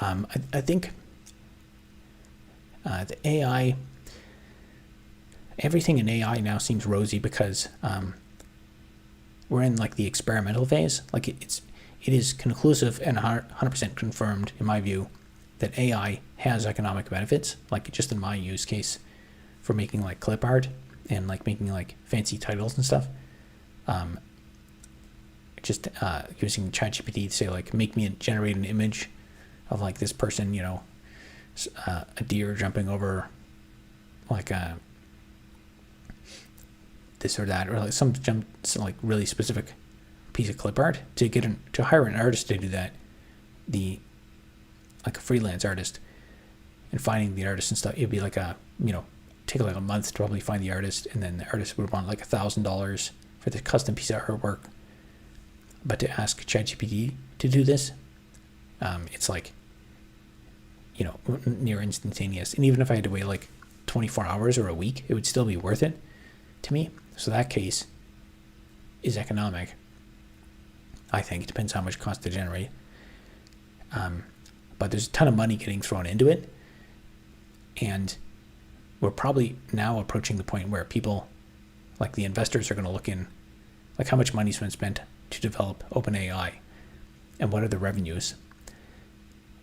I think the AI, everything in AI now seems rosy because we're in like the experimental phase. Like it is conclusive and 100% confirmed in my view that AI has economic benefits. Like just in my use case for making like clip art and like making like fancy titles and stuff. Just using ChatGPT to say like generate an image of like this person, a deer jumping over like this or that, or like some like really specific piece of clip art to hire an artist to do that, like a freelance artist, and finding the artist and stuff. It'd be like take like a month to probably find the artist, and then the artist would want like $1,000 for the custom piece of artwork. But to ask ChatGPT to do this, it's like, near instantaneous. And even if I had to wait like 24 hours or a week, it would still be worth it to me. So that case is economic, I think. It depends how much it costs to generate. But there's a ton of money getting thrown into it. And we're probably now approaching the point where people, like the investors, are going to look in, like how much money's been spent to develop OpenAI and what are the revenues.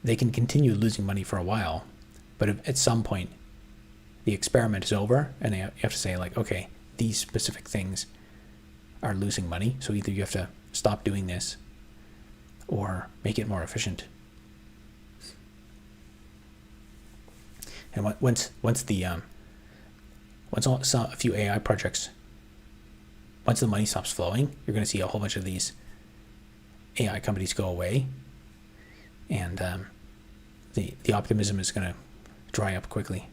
They can continue losing money for a while, but if at some point the experiment is over and you have to say like, okay, these specific things are losing money, so either you have to stop doing this or make it more efficient. And once a few AI projects, once the money stops flowing, you're going to see a whole bunch of these AI companies go away, and the optimism is going to dry up quickly.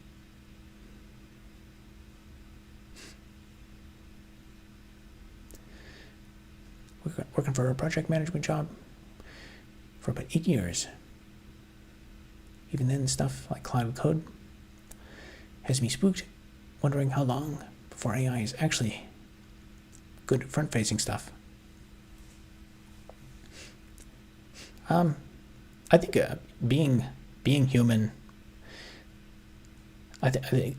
Working for a project management job for about 8 years. Even then, stuff like Cloud Code has me spooked, wondering how long before AI is actually good front-facing stuff. I think being human. I think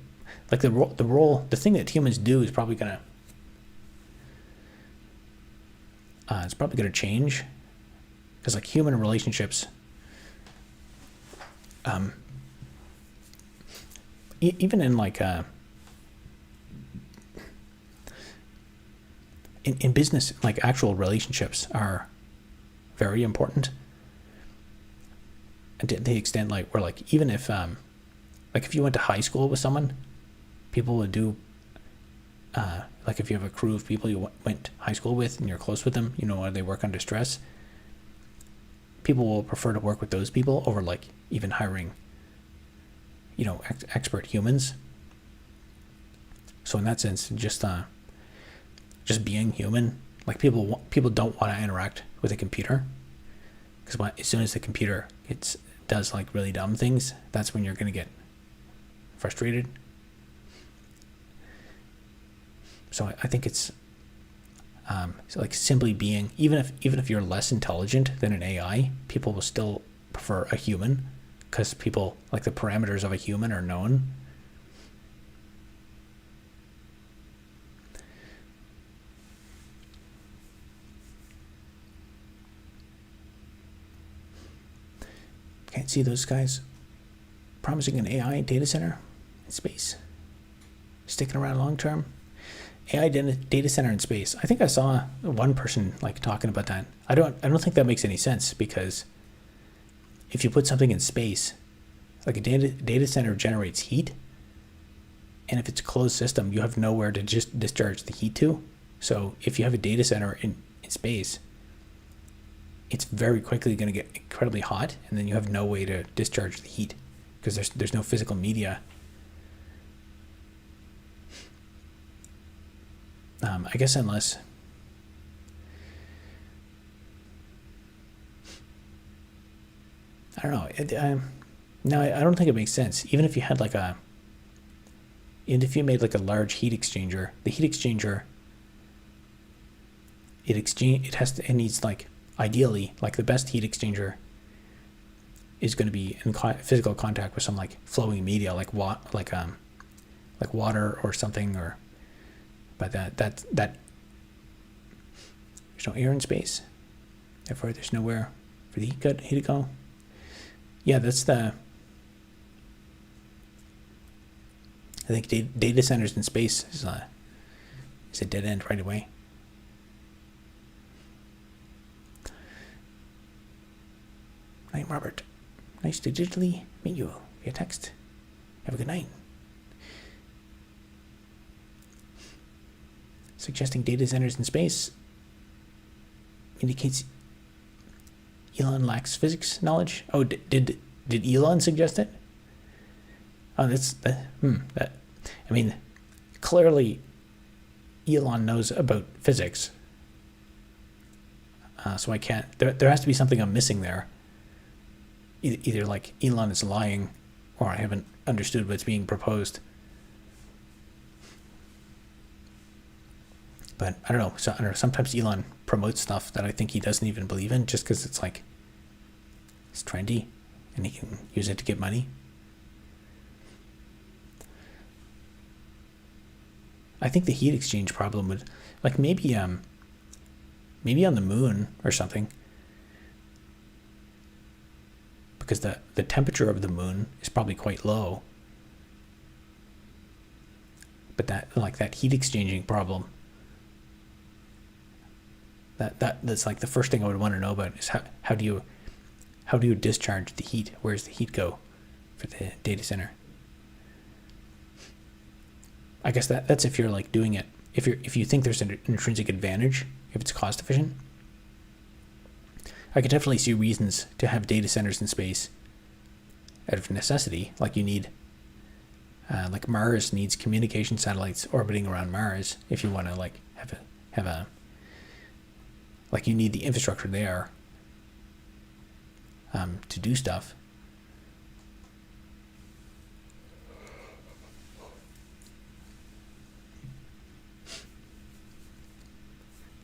like the thing that humans do is probably gonna it's probably gonna change, because like human relationships, even in like in business, like actual relationships are very important. And to the extent like where like even if like if you went to high school with someone, people would do like if you have a crew of people you went to high school with and you're close with them, they work under stress, people will prefer to work with those people over like even hiring expert humans. So in that sense, just being human, like people don't want to interact with a computer, because as soon as the computer does like really dumb things, that's when you're going to get frustrated. So I think it's like simply being, even if you're less intelligent than an AI, people will still prefer a human, because people like the parameters of a human are known. Can't see those guys promising an AI data center in space, sticking around long term. AI data center in space. I think I saw one person like talking about that. I don't think that makes any sense, because if you put something in space, like a data center generates heat, and if it's a closed system, you have nowhere to just discharge the heat to. So if you have a data center in space, it's very quickly going to get incredibly hot, and then you have no way to discharge the heat, because there's no physical media. I guess unless I don't know. No, I don't think it makes sense. Even if you had like And if you made like a large heat exchanger, the heat exchanger, it needs like, ideally, like the best heat exchanger is going to be in physical contact with some like flowing media, like water or something, but that there's no air in space, therefore there's nowhere for the heat to go. Yeah, that's I think data centers in space is a dead end right away. Night, Robert. Nice to digitally meet you via text. Have a good night. Suggesting data centers in space indicates Elon lacks physics knowledge. Oh, did Elon suggest it? Oh, I mean, clearly Elon knows about physics. So I can't, there has to be something I'm missing there. Either like Elon is lying, or I haven't understood what's being proposed. But I don't know. So I don't know. Sometimes Elon promotes stuff that I think he doesn't even believe in, just because it's like it's trendy, and he can use it to get money. I think the heat exchange problem would, like maybe on the moon or something. Because the temperature of the moon is probably quite low, but that heat exchanging problem, that's like the first thing I would want to know about is how do you discharge the heat? Where does the heat go for the data center? I guess that's if you're like doing it, if you think there's an intrinsic advantage, if it's cost efficient. I could definitely see reasons to have data centers in space out of necessity. Like you need, like Mars needs communication satellites orbiting around Mars if you want to like have a like you need the infrastructure there to do stuff.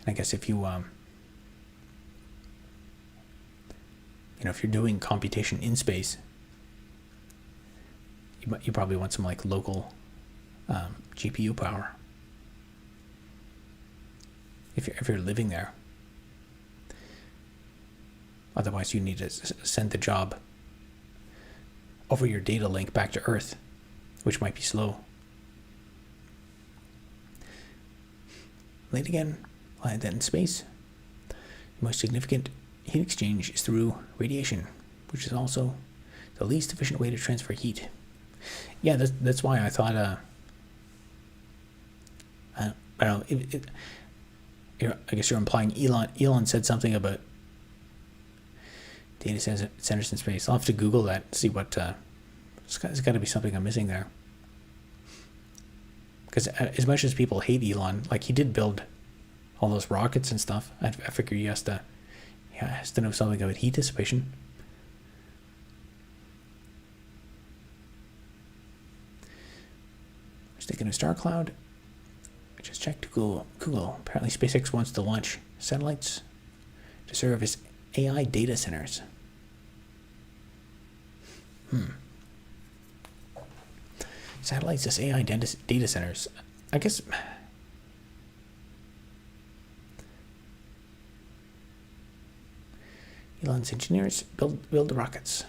And I guess if you if you're doing computation in space, you probably want some like local GPU power if you're living there. Otherwise, you need to send the job over your data link back to Earth, which might be slow. Late again, that in space, the most significant heat exchange is through radiation, which is also the least efficient way to transfer heat. Yeah, that's why I thought, I don't know, I guess you're implying Elon said something about data centers in space. I'll have to Google that, see what, there's got to be something I'm missing there. Because as much as people hate Elon, like he did build all those rockets and stuff, I figure he has to know something about heat dissipation. Sticking a star cloud. I just checked Google. Apparently SpaceX wants to launch satellites to serve as AI data centers. Satellites as AI data centers. I guess Elon's engineers build the rockets.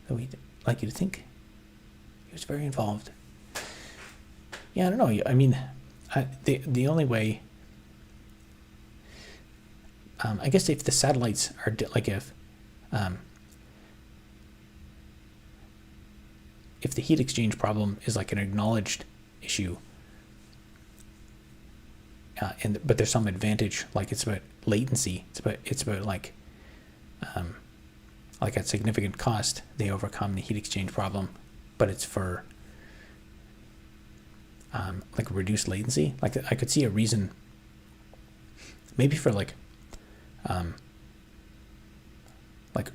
Though we'd like you to think he was very involved. Yeah, I don't know. I mean, the only way, I guess if the satellites are like if the heat exchange problem is like an acknowledged issue, but there's some advantage, like it's about latency. It's about like at significant cost they overcome the heat exchange problem, but it's for like reduced latency. Like I could see a reason, maybe for like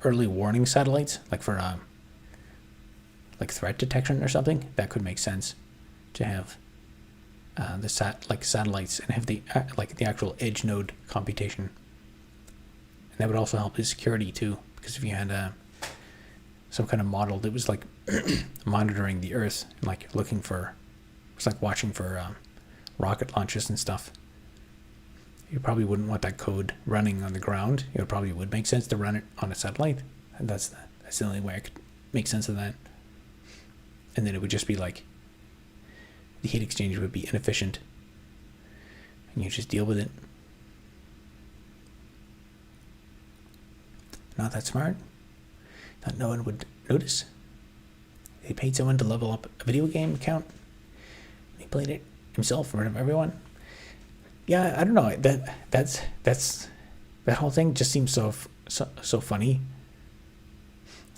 early warning satellites, like for like threat detection or something. That could make sense. to have the satellites and have the the actual edge node computation. And that would also help with security too, because if you had some kind of model that was like monitoring the Earth and like looking for, it's like watching for rocket launches and stuff, you probably wouldn't want that code running on the ground. It probably would make sense to run it on a satellite, and that's the only way I could make sense of that. And then it would just be like the heat exchanger would be inefficient, and you just deal with it. Not that smart. Thought no one would notice. They paid someone to level up a video game account. He played it himself in front of everyone. Yeah, I don't know. That's that whole thing just seems so funny,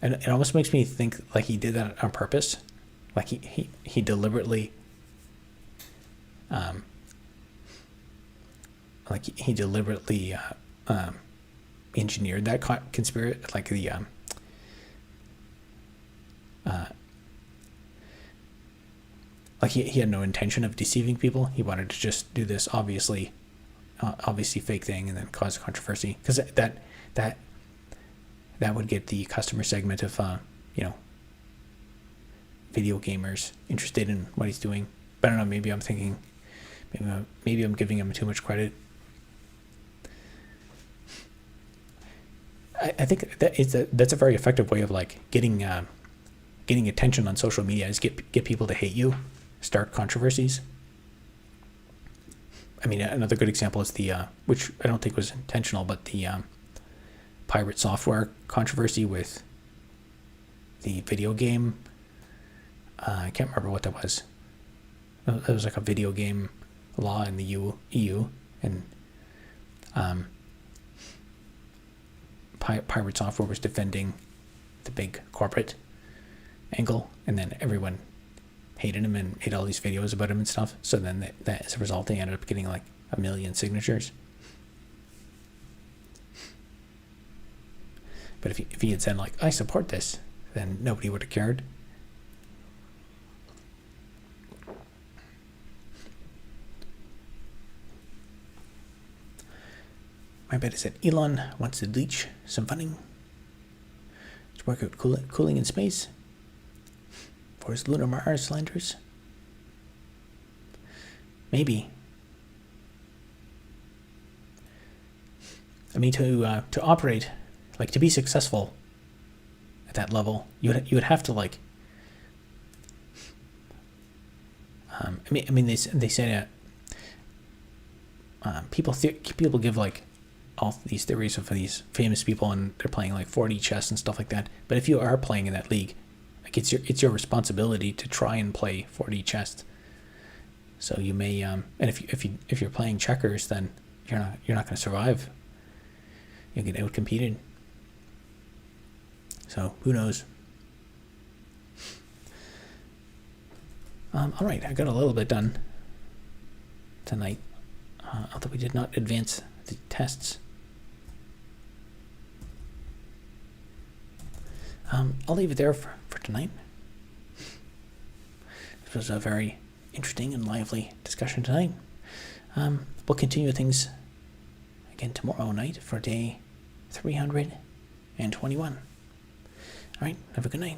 and it almost makes me think like he did that on purpose, like he deliberately, engineered that conspiracy, like the like he had no intention of deceiving people. He wanted to just do this obviously fake thing and then cause controversy, because that would get the customer segment of video gamers interested in what he's doing. But I don't know, maybe I'm thinking, maybe I'm giving him too much credit. I think that's a very effective way of like getting attention on social media, is get people to hate you, start controversies. I mean, another good example is the which I don't think was intentional, but the pirate software controversy with the video game. I can't remember what that was. It was like a video game law in the EU, and pirate software was defending the big corporate angle, and then everyone hated him and made all these videos about him and stuff. So then that as a result, they ended up getting like 1 million signatures. But if he had said like, I support this, then nobody would have cared. My bet is that Elon wants to leech some funding to work out cooling in space for his lunar Mars landers. Maybe. I mean, to operate, like to be successful at that level, you would have to like. I mean, they say people give like all these theories of these famous people, and they're playing like 4D chess and stuff like that. But if you are playing in that league, like it's your responsibility to try and play 4D chess. So you may and if you're playing checkers, then you're not going to survive. You'll get out competed. So who knows? All right, I got a little bit done tonight, although we did not advance the tests. I'll leave it there for tonight. This was a very interesting and lively discussion tonight. We'll continue things again tomorrow night for day 321. All right, have a good night.